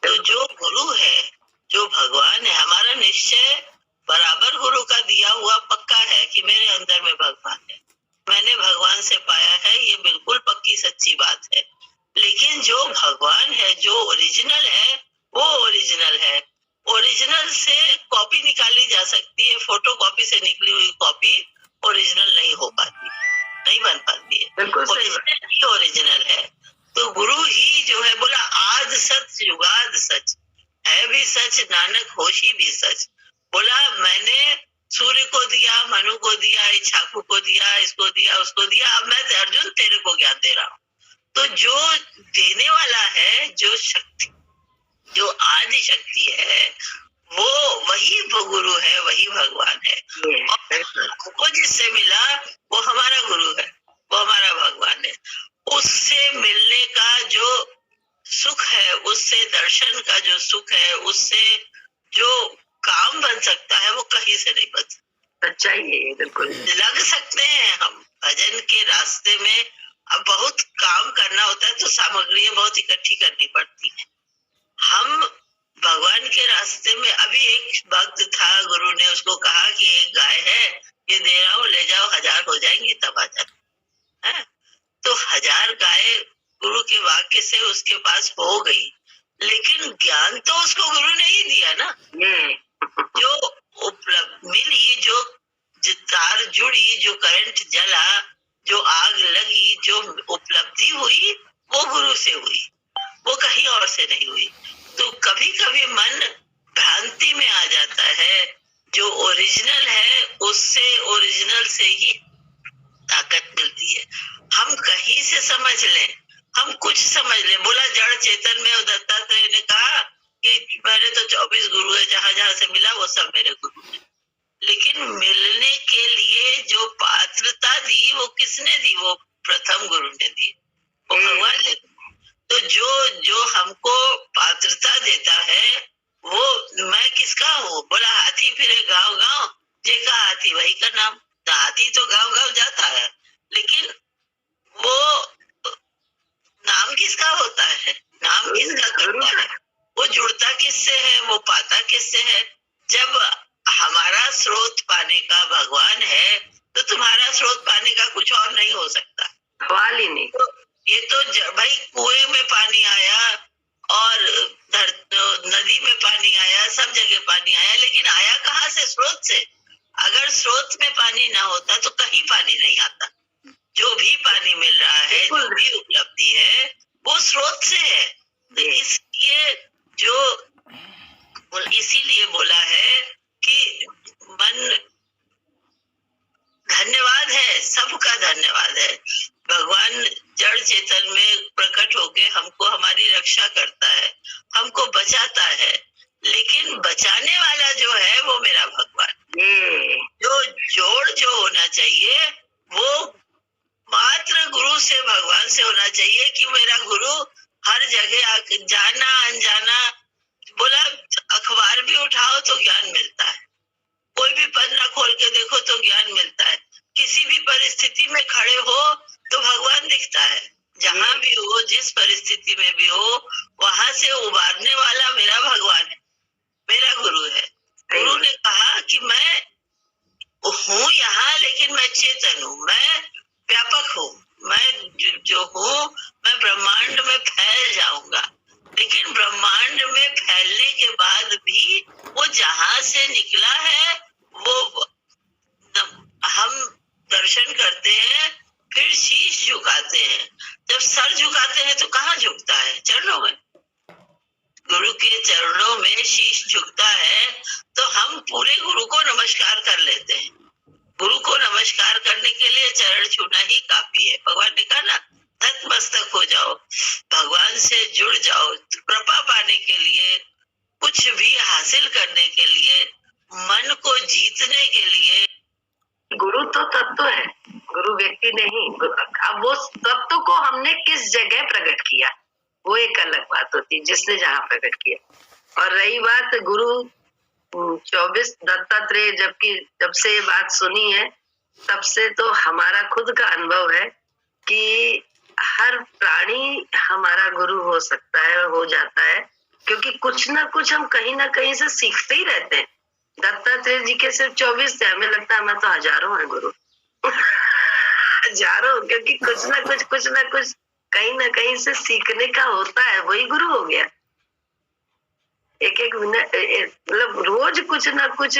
तो जो गुरु है, जो भगवान है, हमारा निश्चय बराबर गुरु का दिया हुआ पक्का है कि मेरे अंदर में भगवान है, मैंने भगवान से पाया है, ये बिल्कुल पक्की सच्ची बात है। लेकिन जो भगवान है, जो ओरिजिनल है, वो ओरिजिनल है। ओरिजिनल से कॉपी निकाली जा सकती है, फोटो कॉपी से निकली हुई कॉपी ओरिजिनल नहीं हो पाती, नहीं बन पाती है। बिल्कुल सही ओरिजिनल ही ओरिजिनल है। तो गुरु ही जो है बोला आद सच युगाद सच, है भी सच नानक होशी भी सच। बोला मैंने सूर्य को दिया, मनु को दिया, इच्छाकू को दिया, इसको दिया, उसको दिया, अब मैं अर्जुन तेरे को ज्ञान दे रहा हूँ। तो जो देने वाला है, जो शक्ति, जो आदि शक्ति है, वो वही गुरु है, वही भगवान है। और हमको जिससे मिला वो हमारा गुरु है, वो हमारा भगवान है। उससे मिलने का जो सुख है, उससे दर्शन का जो सुख है, उससे जो काम बन सकता है वो कहीं से नहीं बन सकता। सच्चाई है, बिल्कुल लग सकते हैं हम भजन के रास्ते में। अब बहुत काम करना होता है तो सामग्रियां बहुत इकट्ठी करनी पड़ती है। हम भगवान के रास्ते में, अभी एक भक्त था, गुरु ने उसको कहा कि एक गाय है, ये दे रहा हूँ, ले जाओ, 1000 हो जाएंगी तब आ जाए। तो 1000 गाय गुरु के वाक्य से उसके पास हो गई, लेकिन ज्ञान तो उसको गुरु ने ही दिया ना। जो उपलब्ध मिली, जो तार जुड़ी, जो करंट जला, जो आग लगी, जो उपलब्धि हुई, वो गुरु से हुई, वो कहीं और से नहीं हुई। तो कभी कभी मन भ्रांति में आ जाता है, जो ओरिजिनल है उससे, ओरिजिनल से ही ताकत मिलती है। हम कहीं से समझ लें, हम कुछ समझ लें। बोला जड़ चेतन में दत्तात्रेय ने कहा कि मेरे तो 24 गुरु है, जहां जहां से मिला वो सब मेरे गुरु है। लेकिन मिलने के लिए जो पात्रता दी वो किसने दी? वो प्रथम गुरु ने दी, वो भगवान ने दी। तो जो हमको पात्रता देता है वो मैं किसका हूँ? बोला हाथी फिरे गांव गांव, जेका हाथी वही का नाम। तो हाथी तो गांव गांव जाता है, लेकिन वो नाम किसका होता है? नाम किसका करता है? वो जुड़ता किससे है? वो पाता किससे है? जब हमारा स्रोत पाने का भगवान है तो तुम्हारा स्रोत पाने का कुछ और नहीं हो सकता, सवाल ही नहीं। तो ये तो भाई कुएं में पानी आया और नदी में पानी आया, सब जगह पानी आया, लेकिन आया कहाँ से? स्रोत से। अगर स्रोत में पानी ना होता तो कहीं पानी नहीं आता। जो भी पानी मिल रहा है, जो भी उपलब्धि है, वो स्रोत से है। तो इसीलिए बोला है कि मन धन्यवाद है, सबका धन्यवाद है। भगवान जड़ चेतन में प्रकट होके हमको, हमारी रक्षा करता है, हमको बचाता है, लेकिन बचाने वाला जो है वो मेरा भगवान। जो जोड़ जो होना चाहिए वो मात्र गुरु से, भगवान से होना चाहिए कि मेरा गुरु हर जगह जाना अनजाना। बोला अखबार भी उठाओ तो ज्ञान नहीं, अब वो तत्व को हमने किस जगह प्रकट किया वो एक अलग बात होती है, जिसने जहाँ प्रकट किया। और रही बात गुरु 24 दत्तात्रेय, जब से ये बात सुनी है तब से तो हमारा खुद का अनुभव है कि हर प्राणी हमारा गुरु हो सकता है और हो जाता है, क्योंकि कुछ ना कुछ हम कहीं ना कहीं से सीखते ही रहते हैं। दत्तात्रेय जी के सिर्फ 24 थे, हमें लगता है हमें तो हजारों हैं गुरु हजारों, क्योंकि कुछ ना कुछ कहीं ना कहीं से सीखने का होता है, वही गुरु हो गया। एक एक मिनट मतलब रोज कुछ ना कुछ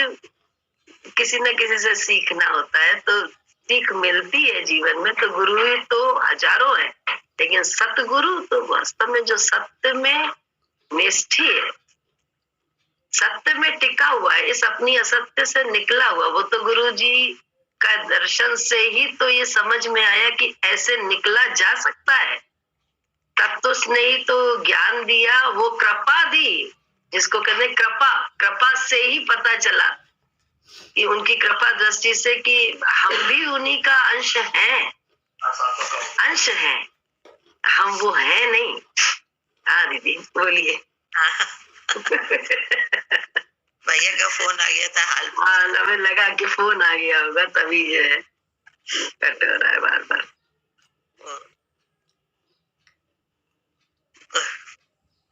किसी न किसी से सीखना होता है, तो सीख मिलती है जीवन में। तो गुरु तो हजारों है, लेकिन सतगुरु तो वास्तव में जो सत्य में निष्ठी है, सत्य में टिका हुआ है, इस अपनी असत्य से निकला हुआ, वो तो गुरु जी का दर्शन से ही तो ये समझ में आया कि ऐसे निकला जा सकता है। तब तो उसने ही तो ज्ञान दिया, वो कृपा दी, जिसको कहते हैं कृपा से ही पता चला कि उनकी कृपा दृष्टि से कि हम भी उन्हीं का अंश हैं, हम वो है नहीं। हाँ दीदी बोलिए। भैया का फोन आ गया था हाल में। हाँ, हमें लगा कि फोन आ गया होगा, तभी जो है कट हो रहा है बार बार।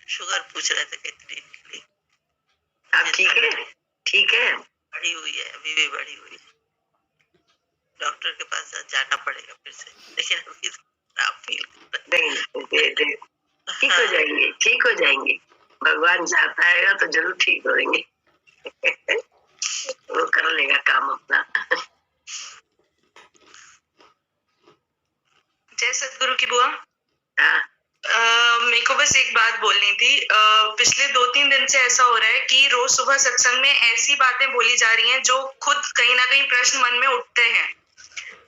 शुगर पूछ रहे थे कितनी। अब ठीक है बढ़ी हुई है, अभी भी बढ़ी हुई है। डॉक्टर के पास जाना पड़ेगा फिर से, लेकिन अभी तो आप फील नहीं, ठीक हो जाएंगे। भगवान चाहता है तो जरूर ठीक होंगे वो कर लेगा काम अपना। जय सतगुरु की बुआ। हाँ, मेरे को बस एक बात बोलनी थी। पिछले 2-3 दिन से ऐसा हो रहा है कि रोज सुबह सत्संग में ऐसी बातें बोली जा रही हैं जो खुद कहीं ना कहीं प्रश्न मन में उठते हैं।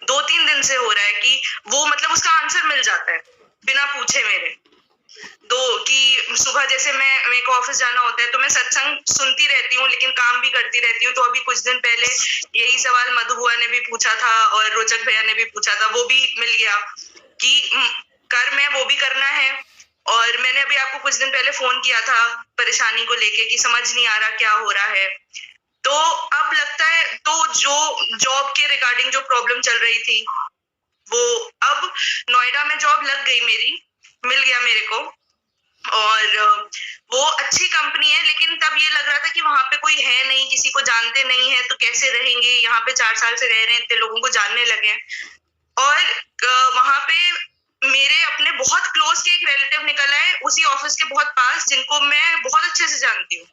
2-3 दिन से हो रहा है कि वो मतलब उसका आंसर मिल जाता है बिना पूछे मेरे। कि सुबह जैसे मेरे को ऑफिस जाना होता है तो मैं सत्संग सुनती रहती हूँ लेकिन काम भी करती रहती हूँ। तो अभी कुछ दिन पहले यही सवाल मधु बुआ ने भी पूछा था और रोचक भैया ने भी पूछा था, वो भी मिल गया कि कर्म है वो भी करना है। और मैंने अभी आपको कुछ दिन पहले फोन किया था परेशानी को लेके कि समझ नहीं आ रहा क्या हो रहा है। तो अब लगता है तो जो जॉब के रिगार्डिंग जो प्रॉब्लम चल रही थी वो अब नोएडा में जॉब लग गई, मेरी मिल गया मेरे को। और वो अच्छी कंपनी है, लेकिन तब ये लग रहा था कि वहां पे कोई है नहीं, किसी को जानते नहीं है तो कैसे रहेंगे। यहाँ पे 4 साल से रह रहे हैं, इतने लोगों को जानने लगे हैं। और वहां पे मेरे अपने बहुत क्लोज के एक रिलेटिव निकल आए उसी ऑफिस के बहुत पास, जिनको मैं बहुत अच्छे से जानती हूँ।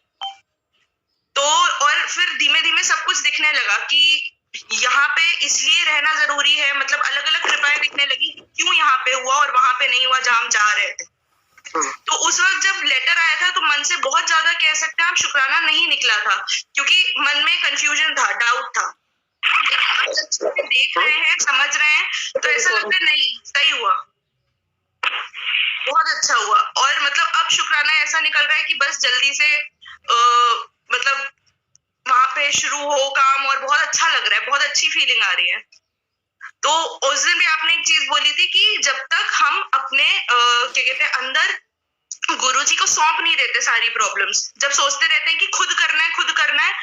तो और फिर धीमे धीमे सब कुछ दिखने लगा कि यहाँ पे इसलिए रहना जरूरी है, मतलब अलग अलग कृपाएं दिखने लगी क्यों यहाँ पे हुआ और वहां पे नहीं हुआ जहाँ हम चाह रहे थे। तो उस वक्त जब लेटर आया था तो मन से बहुत ज्यादा कह सकते हैं आप शुक्राना नहीं निकला था, क्योंकि मन में कंफ्यूजन था, डाउट था। लेकिन जब देख रहे हैं, समझ रहे हैं तो ऐसा लगता है नहीं सही हुआ, बहुत अच्छा हुआ। और मतलब अब शुक्राना ऐसा निकल रहा है कि बस जल्दी से मतलब वहां पे शुरू हो काम, और बहुत अच्छा लग रहा है, बहुत अच्छी फीलिंग आ रही है। तो उस दिन भी आपने एक चीज बोली थी कि जब तक हम अपने क्या कहते हैं अंदर गुरुजी को सौंप नहीं देते सारी प्रॉब्लम्स, जब सोचते रहते हैं कि खुद करना है,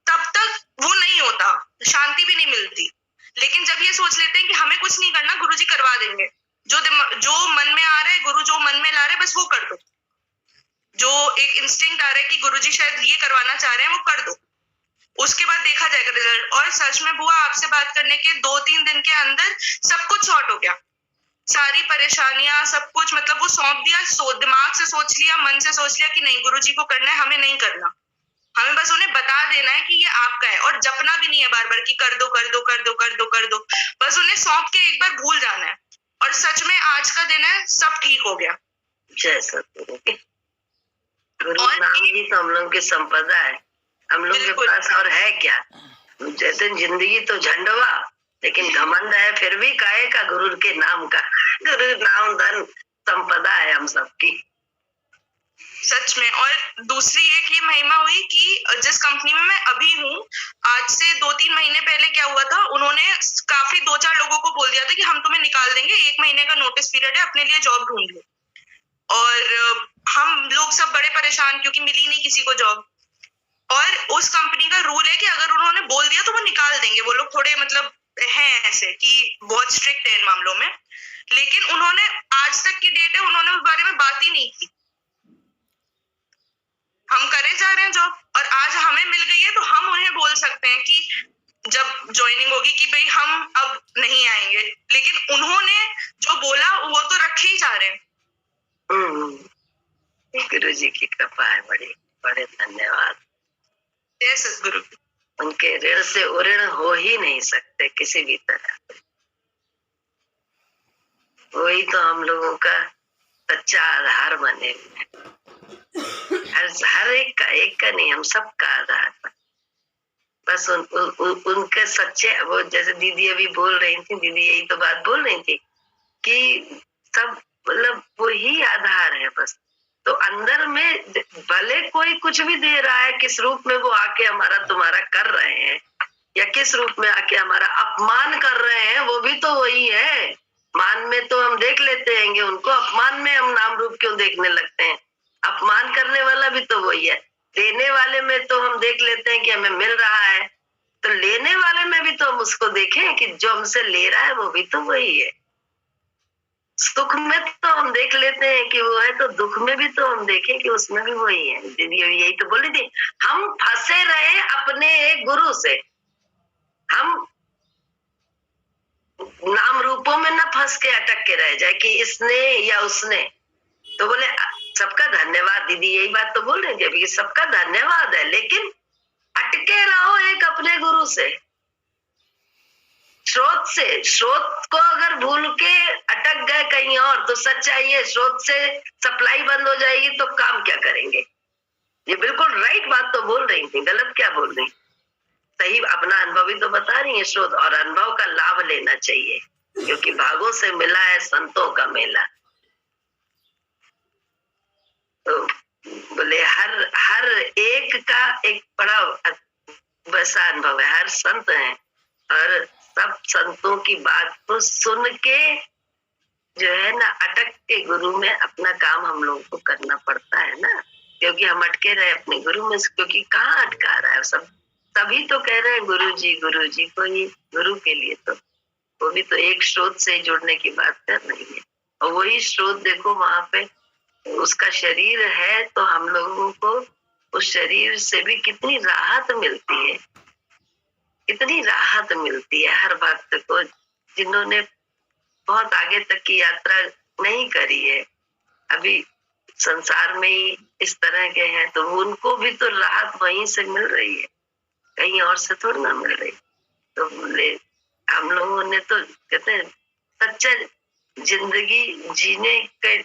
तब तक वो नहीं होता, शांति भी नहीं मिलती। लेकिन जब ये सोच लेते हैं कि हमें कुछ नहीं करना, गुरुजी करवा देंगे, जो मन में आ रहा है, गुरु जो मन में ला रहे हैं बस वो कर दो, जो एक इंस्टिंक्ट आ रहा है कि गुरुजी शायद ये करवाना चाह रहे हैं वो कर दो, उसके बाद देखा जाएगा रिजल्ट। और सच में बुआ आपसे बात करने के 2-3 दिन के अंदर सब कुछ सॉर्ट हो गया, सारी परेशानियां सब कुछ, मतलब वो सौंप दिया, दिमाग से सोच लिया, मन से सोच लिया कि नहीं गुरुजी को करना है, हमें नहीं करना, हमें बस उन्हें बता देना है कि ये आपका है। और जपना भी नहीं है बार बार कि कर दो कर दो कर दो कर दो कर दो, बस उन्हें सौंप के एक बार भूल जाना है। और सच में आज का दिन है, सब ठीक हो गया। जय सतगुरु। गुरु नाम ही तो हम लोग की संपदा है, हम लोग के पास और है क्या। जैसे जिंदगी तो झंडवा, लेकिन घमंड है फिर भी काहे का गुरु के नाम का। गुरु नाम धन संपदा है हम सबकी। सच में। और दूसरी एक ये महिमा हुई कि जिस कंपनी में मैं अभी हूँ, आज से 2-3 महीने पहले क्या हुआ था, उन्होंने काफी 2-4 लोगों को बोल दिया था कि हम तुम्हें निकाल देंगे, 1 महीने का नोटिस पीरियड है, अपने लिए जॉब ढूंढ लो। और हम लोग सब बड़े परेशान क्योंकि मिली नहीं किसी को जॉब। और उस कंपनी का रूल है कि अगर उन्होंने बोल दिया तो वो निकाल देंगे। वो लोग थोड़े मतलब हैं ऐसे कि बहुत स्ट्रिक्ट है इन मामलों में। लेकिन उन्होंने आज तक की डेट है, उन्होंने उस बारे में बात ही नहीं की। हम करे जा रहे हैं जॉब, और आज हमें मिल गई है तो हम उन्हें बोल सकते हैं कि जब ज्वाइनिंग होगी कि भाई हम अब नहीं आएंगे। लेकिन उन्होंने जो बोला वो तो रखे ही जा रहे हैं। गुरु जी की कृपा है, बड़े बड़े धन्यवाद। जय सद्गुरु। उनके ऋण से उऋण हो ही नहीं सकते किसी भी तरह। वही तो हम लोगों का सच्चा आधार बने हुए। हर एक का नहीं, हम सब का आधार बने। बस उनके सच्चे, वो जैसे दीदी अभी बोल रही थी, दीदी यही तो बात बोल रही थी कि सब मतलब वही आधार है बस। तो अंदर में भले कोई कुछ भी दे रहा है, किस रूप में वो आके हमारा तुम्हारा कर रहे हैं, या किस रूप में आके हमारा अपमान कर रहे हैं, वो भी तो वही है। मान में तो हम देख लेते हैं उनको, अपमान में हम नाम रूप क्यों देखने लगते हैं? अपमान करने वाला भी तो वही है। देने वाले में तो हम देख लेते हैं कि हमें मिल रहा है, तो लेने वाले में भी तो हम उसको देखें कि जो हमसे ले रहा है वो भी तो वही है। सुख में तो हम देख लेते हैं कि वो है, तो दुख में भी तो हम देखें कि उसमें भी वही है। दीदी यही तो बोली थी, हम फंसे रहे अपने एक गुरु से, हम नाम रूपों में ना फंस के अटक के रह जाए कि इसने या उसने। तो बोले सबका धन्यवाद, दीदी यही बात तो बोल रहे थे अभी, सबका धन्यवाद है, लेकिन अटके रहो एक अपने गुरु से, स्रोत से। स्रोत को अगर भूल के अटक गए कहीं और, तो सच्चाई है स्रोत से सप्लाई बंद हो जाएगी, तो काम क्या करेंगे? ये बिल्कुल राइट बात तो बोल रही थी, गलत क्या बोल रही? सही अपना अनुभव ही तो बता रही है स्रोत, और अनुभव का लाभ लेना चाहिए, क्योंकि भागों से मिला है संतों का मेला। तो बोले हर एक का एक बड़ा वैसा अनुभव है, हर संत है, और सब संतों की बात को सुन के जो है ना अटक के गुरु में अपना काम हम लोगों को करना पड़ता है ना, क्योंकि हम अटके रहे अपने गुरु में। क्योंकि कहाँ अटका रहा है सब, तभी तो कह रहे हैं गुरु जी को ही गुरु के लिए, तो वो भी तो एक स्रोत से जुड़ने की बात कर रही है। और वही स्रोत देखो वहां पे उसका शरीर है, तो हम लोगों को उस शरीर से भी कितनी राहत मिलती है, कितनी राहत मिलती है हर भक्त को, जिन्होंने बहुत आगे तक की यात्रा नहीं करी है, अभी संसार में ही इस तरह के हैं, तो उनको भी तो राहत वहीं से मिल रही है, कहीं और से थोड़ी ना मिल रही। तो बोले हम लोगों ने तो कहते हैं सच्चा जिंदगी जीने के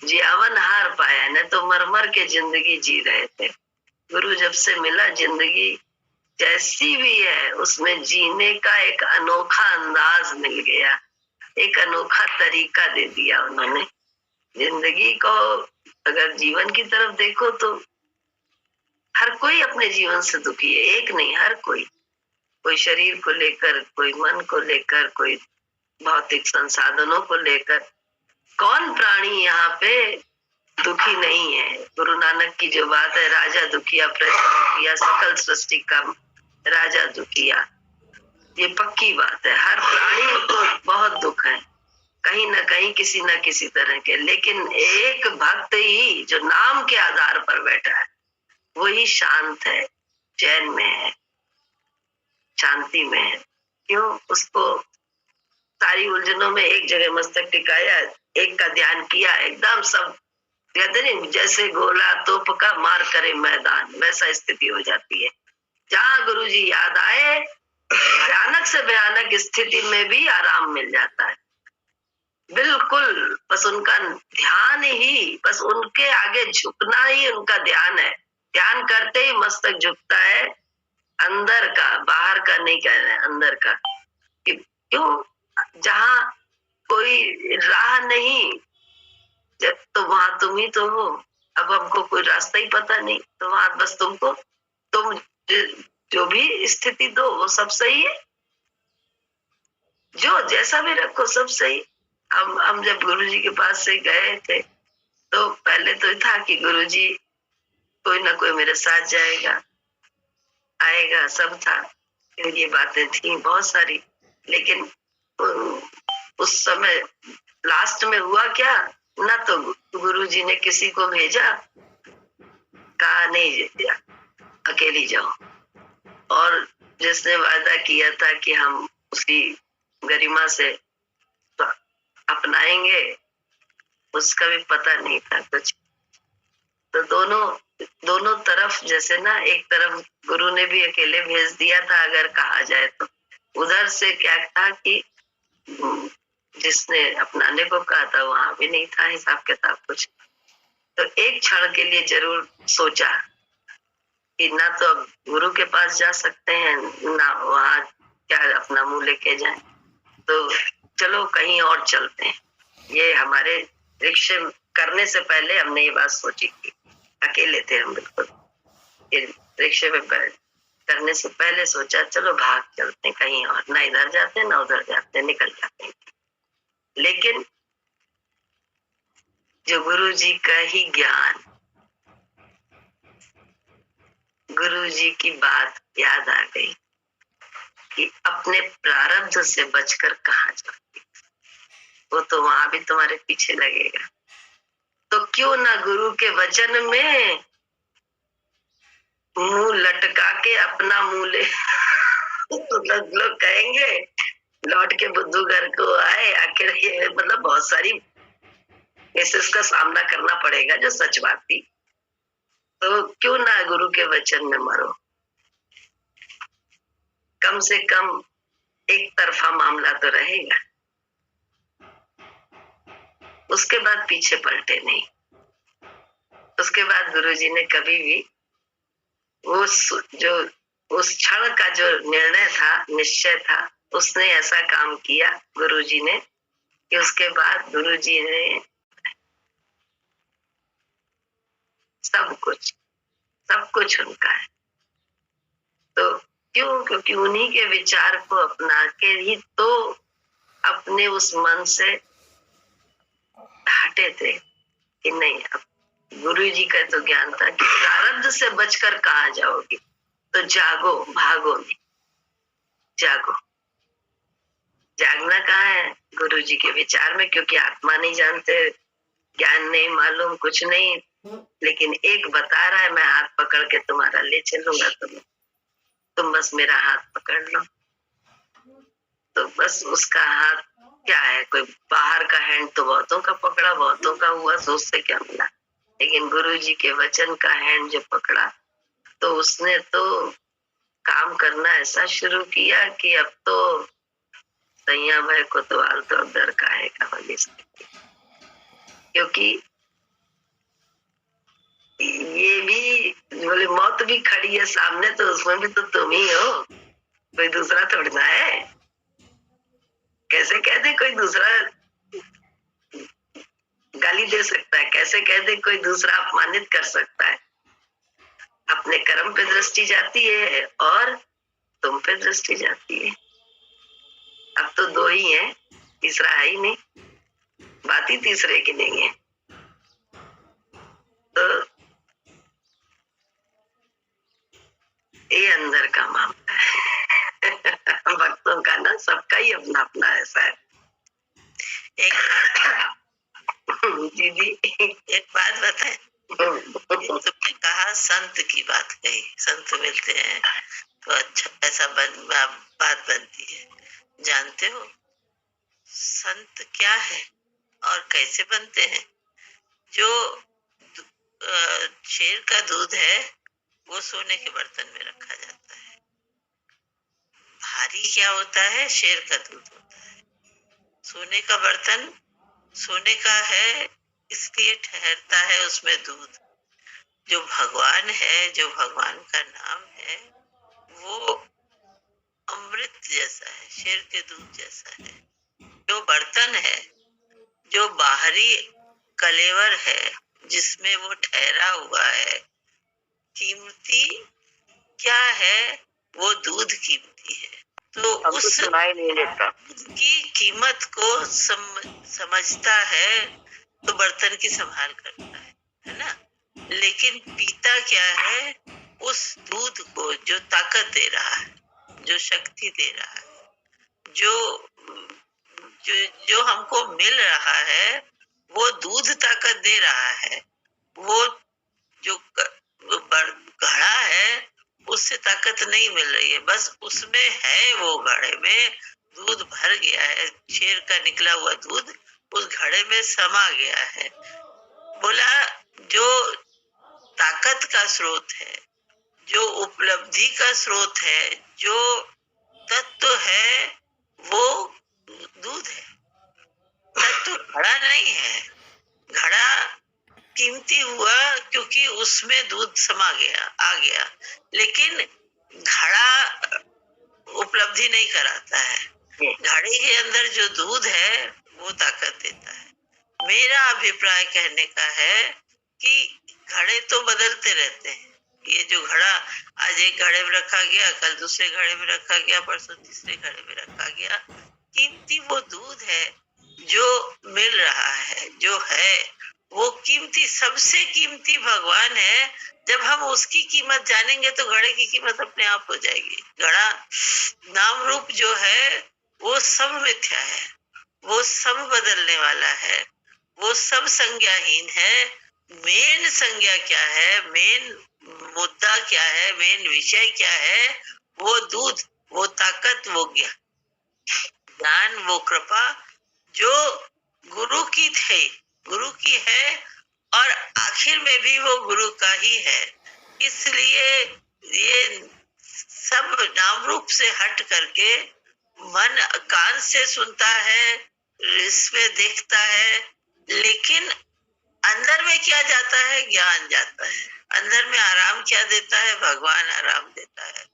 जियावन हार पाया, न तो मर मर के जिंदगी जी रहे थे। गुरु जब से मिला, जिंदगी जैसी भी है उसमें जीने का एक अनोखा अंदाज मिल गया, एक अनोखा तरीका दे दिया उन्होंने। जिंदगी को अगर जीवन की तरफ देखो तो हर कोई अपने जीवन से दुखी है, एक नहीं, हर कोई शरीर को लेकर, कोई मन को लेकर, कोई भौतिक संसाधनों को लेकर। कौन प्राणी यहाँ पे दुखी नहीं है? गुरु नानक की जो बात है, राजा दुखिया प्रजा दुखिया, सकल सृष्टि का राजा दुखिया, ये पक्की बात है। हर प्राणी को बहुत दुख है, कहीं ना कहीं किसी न किसी तरह के। लेकिन एक भक्त ही जो नाम के आधार पर बैठा है, वही शांत है, चैन में है, शांति में है। क्यों? उसको सारी उलझनों में एक जगह मस्तक टिकाया, एक का ध्यान किया, एकदम सब कहते नहीं जैसे गोला तोप का मार करे मैदान, वैसा स्थिति हो जाती है। जहाँ गुरु जी याद आए, भयानक से भयानक स्थिति में भी आराम मिल जाता है। बिल्कुल, बस उनका ध्यान ही, बस उनके आगे झुकना ही उनका ध्यान है। ध्यान करते ही मस्तक झुकता है, अंदर का, बाहर का नहीं कह रहे, अंदर का। क्यों? जहाँ कोई राह नहीं, जब तो वहां तुम ही तो हो। अब हमको कोई रास्ता ही पता नहीं, तो वहां बस तुमको तुम जो भी स्थिति दो वो सब सही है, जो जैसा भी रखो सब सही। हम जब गुरुजी के पास से गए थे तो पहले तो था कि गुरुजी कोई ना कोई मेरे साथ जाएगा, आएगा, सब था, ये बातें थी बहुत सारी। लेकिन उस समय लास्ट में हुआ क्या, ना तो गुरुजी ने किसी को भेजा, कहा नहीं अकेली जाओ, और जिसने वादा किया था कि हम उसकी गरिमा से अपनाएंगे, उसका भी पता नहीं था कुछ। तो दोनों तरफ जैसे ना, एक तरफ गुरु ने भी अकेले भेज दिया था अगर कहा जाए तो, उधर से क्या था कि जिसने अपनाने को कहा था वहां भी नहीं था हिसाब किताब कुछ। तो एक क्षण के लिए जरूर सोचा कि ना तो अब गुरु के पास जा सकते हैं, ना वहां क्या अपना मुंह लेके जाए, तो चलो कहीं और चलते हैं। ये हमारे रिक्शे करने से पहले हमने ये बात सोची थी, अकेले थे हम बिल्कुल, रिक्शे में करने से पहले सोचा चलो भाग चलते हैं कहीं और, ना इधर जाते ना उधर जाते, निकल जाते हैं। लेकिन जो गुरु जी का ही ज्ञान, गुरु जी की बात याद आ गई कि अपने प्रारब्ध से बचकर कहाँ जाओगे, वो तो वहां भी तुम्हारे पीछे लगेगा। तो क्यों ना गुरु के वचन में मुंह लटका के अपना मुंह ले तो लोग कहेंगे लौट के बुद्धू घर को आए। आखिर ये मतलब बहुत सारी केसेस का सामना करना पड़ेगा जो सच बात थी, तो क्यों ना गुरु के वचन में मरो, कम से कम एक तरफा मामला तो रहेगा, उसके बाद पीछे पलटे नहीं। उसके बाद गुरुजी ने कभी भी उस क्षण का जो निर्णय था, निश्चय था, उसने ऐसा काम किया गुरुजी ने कि उसके बाद गुरुजी ने सब कुछ उनका है। तो क्यों? क्योंकि उन्हीं के विचार को अपना के ही तो अपने उस मन से हटे थे कि नहीं, अब गुरु जी का तो ज्ञान था कि प्रारब्ध से बचकर कहाँ जाओगे, तो जागो, भागो नहीं, जागो। जागना कहाँ है? गुरु जी के विचार में, क्योंकि आत्मा नहीं जानते, ज्ञान नहीं मालूम, कुछ नहीं, लेकिन एक बता रहा है मैं हाथ पकड़ के तुम्हारा ले चलूंगा, तुम बस मेरा हाथ पकड़ लो। तो बस उसका हाथ क्या है, कोई बाहर का हैंड तो बहुतों का पकड़ा, बहुतों का हुआ, तो उससे क्या मिला। लेकिन गुरु जी के वचन का हैंड जो पकड़ा, तो उसने तो काम करना ऐसा शुरू किया कि अब तो सैया भाई को तो हाल तो अब डर का है वाली, क्योंकि ये भी बोले मौत भी खड़ी है सामने, तो उसमें भी तो तुम ही हो, कोई दूसरा थोड़ी ना है। कैसे कह दे कोई दूसरा गाली दे सकता है, कैसे कह दे कोई दूसरा अपमानित कर सकता है। अपने कर्म पे दृष्टि जाती है और तुम पे दृष्टि जाती है। अब तो दो ही है, तीसरा है ही नहीं, बात ही तीसरे की नहीं है। तो ये अंदर का मामला है भक्तों का ना, सबका ही अपना अपना ऐसा है। दीदी एक बात बताए, तुमने कहा संत की बात कही, संत मिलते हैं तो अच्छा ऐसा बात बनती है। जानते हो संत क्या है और कैसे बनते हैं? जो शेर का दूध है वो सोने के बर्तन में रखा जाता है। भारी क्या होता है? शेर का दूध होता है। सोने का बर्तन सोने का है इसलिए ठहरता है उसमें दूध। जो भगवान है, जो भगवान का नाम है, वो अमृत जैसा है, शेर के दूध जैसा है। जो बर्तन है, जो बाहरी कलेवर है, जिसमें वो ठहरा हुआ है। कीमती क्या है? वो दूध कीमती है। तो उस सुनाई नहीं देता। दूध की कीमत को समझता है तो बर्तन की संभाल करता है ना। लेकिन पीता क्या है? उस दूध को जो ताकत दे रहा है, जो शक्ति दे रहा है, जो जो जो हमको मिल रहा है, वो दूध ताकत दे रहा है। वो जो घड़ा है उससे ताकत नहीं मिल रही है, बस उसमें है, वो घड़े में दूध भर गया है, शेर का निकला हुआ दूध उस घड़े में समा गया है। बोला जो ताकत का स्रोत है, जो उपलब्धि का स्रोत है, जो तत्व है, वो दूध है। तत्व घड़ा नहीं है। घड़ा कीमती हुआ क्योंकि उसमें दूध समा गया, आ गया, लेकिन घड़ा उपलब्धि नहीं कराता है। घड़े के अंदर जो दूध है वो ताकत देता है। मेरा अभिप्राय कहने का है कि घड़े तो बदलते रहते हैं। ये जो घड़ा आज एक घड़े में रखा गया, कल दूसरे घड़े में रखा गया, परसों तीसरे घड़े में रखा गया। कीमती वो दूध है जो मिल रहा है, जो है वो कीमती, सबसे कीमती भगवान है। जब हम उसकी कीमत जानेंगे तो घड़े की कीमत अपने आप हो जाएगी। घड़ा नाम रूप जो है वो सब मिथ्या है, वो सब बदलने वाला है, वो सब संज्ञाहीन है। मेन संज्ञा क्या है, मेन मुद्दा क्या है, मेन विषय क्या है? वो दूध, वो ताकत, वो ज्ञान, वो कृपा जो गुरु की थे, गुरु की है, और आखिर में भी वो गुरु का ही है। इसलिए ये सब नाम रूप से हट करके मन कान से सुनता है, इसमें देखता है, लेकिन अंदर में क्या जाता है? ज्ञान जाता है। अंदर में आराम क्या देता है? भगवान आराम देता है।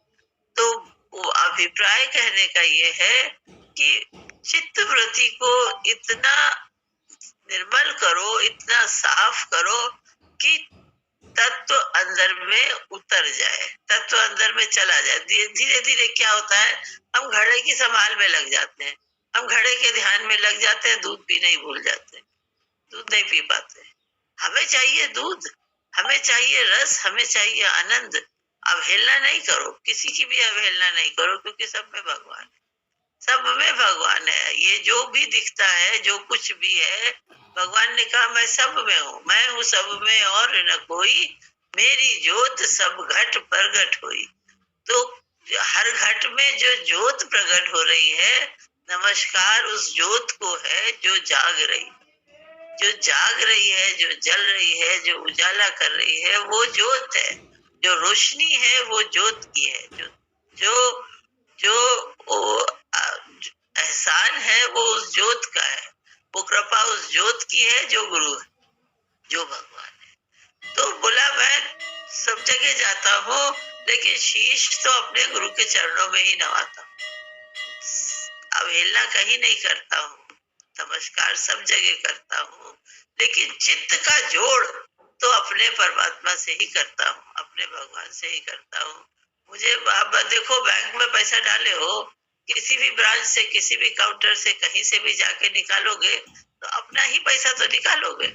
तो वो अभिप्राय कहने का ये है कि चित्त वृत्ति को इतना निर्मल करो, इतना साफ करो कि तत्व अंदर में उतर जाए, तत्व अंदर में चला जाए। धीरे धीरे क्या होता है, हम घड़े की संभाल में लग जाते हैं, हम घड़े के ध्यान में लग जाते हैं, दूध पीना ही भूल जाते हैं, दूध नहीं पी पाते। हमें चाहिए दूध, हमें चाहिए रस, हमें चाहिए आनंद। अवहेलना नहीं करो, किसी की भी अवहेलना नहीं करो, क्योंकि सब में भगवान है, सब में भगवान है। ये जो भी दिखता है, जो कुछ भी है, भगवान ने कहा मैं सब में हूँ, मैं हूँ सब में और न कोई, मेरी जोत सब घट प्रगट हुई। तो हर घट में जो जोत प्रकट हो रही है, नमस्कार उस जोत को है जो जाग रही, जो जाग रही है, जो जल रही है, जो उजाला कर रही है, वो जोत है। जो रोशनी है वो जोत की है। जो जो जो एहसान है वो उस जोत का है, वो कृपा उस जोत की है जो गुरु है, जो भगवान है। तो बोला मैं सब जगह जाता हूँ, लेकिन शीश तो अपने गुरु के चरणों में ही नवाता हूँ, अवहेलना कहीं नहीं करता हूँ, नमस्कार सब जगह करता हूँ, लेकिन चित्त का जोड़ तो अपने परमात्मा से ही करता हूँ, अपने भगवान से ही करता हूँ। मुझे आप देखो, बैंक में पैसा डाले हो, किसी भी ब्रांच से, किसी भी काउंटर से, कहीं से भी जाके निकालोगे तो अपना ही पैसा तो निकालोगे,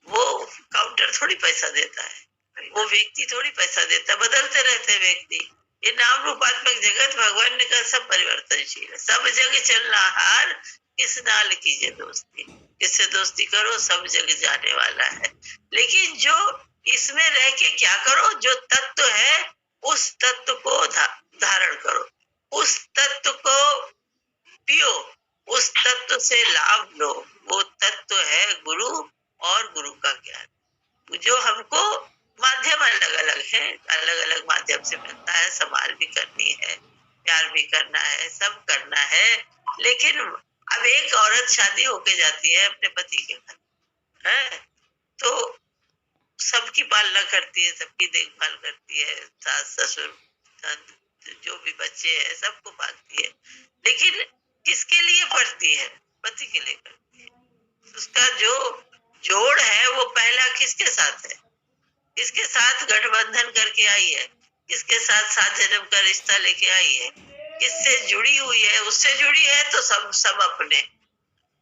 वो काउंटर थोड़ी पैसा देता है, वो व्यक्ति थोड़ी पैसा देता है, बदलते रहते हैं व्यक्ति। ये नाम रूपात्मक जगत, भगवान ने कहा सब परिवर्तनशील है, सब जगह चलना हार, किस नाल कीजिए दोस्ती, किससे दोस्ती करो, सब जगह जाने वाला है। लेकिन जो इसमें रह के क्या करो, जो तत्व है उस तत्व को धारण करो, उस तत्व को पियो, उस तत्व से लाभ लो। वो तत्व है गुरु और गुरु का ज्ञान, जो हमको माध्यम अलग अलग है, अलग अलग माध्यम से मिलता है। संभाल भी करनी है, प्यार भी करना है, सब करना है। लेकिन अब एक औरत शादी होके जाती है अपने पति के घर, है तो सबकी पालना करती है, सबकी देखभाल करती है, सास ससुर जो भी बच्चे हैं सबको पालती है, लेकिन किसके लिए पढ़ती है? पति के लिए करती है। उसका जो जोड़ है वो पहला किसके साथ है, किसके साथ गठबंधन करके आई है, किसके साथ 7 जन्म का रिश्ता लेके आई है, किससे जुड़ी हुई है, उससे जुड़ी है तो सब सब अपने,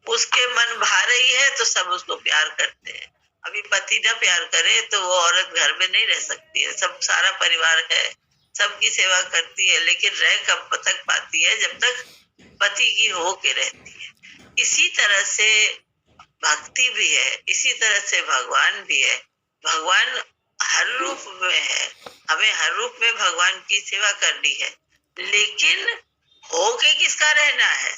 उसके मन भा रही है तो सब उसको प्यार करते हैं। अभी पति ना प्यार करे तो वो औरत घर में नहीं रह सकती है। सब सारा परिवार है, सबकी सेवा करती है, लेकिन रह कब तक पाती है, जब तक पति की हो के रहती है। इसी तरह से भक्ति भी है, इसी तरह से भगवान भी है। भगवान हर रूप में है, हमें हर रूप में भगवान की सेवा करनी है, लेकिन होके किसका रहना है,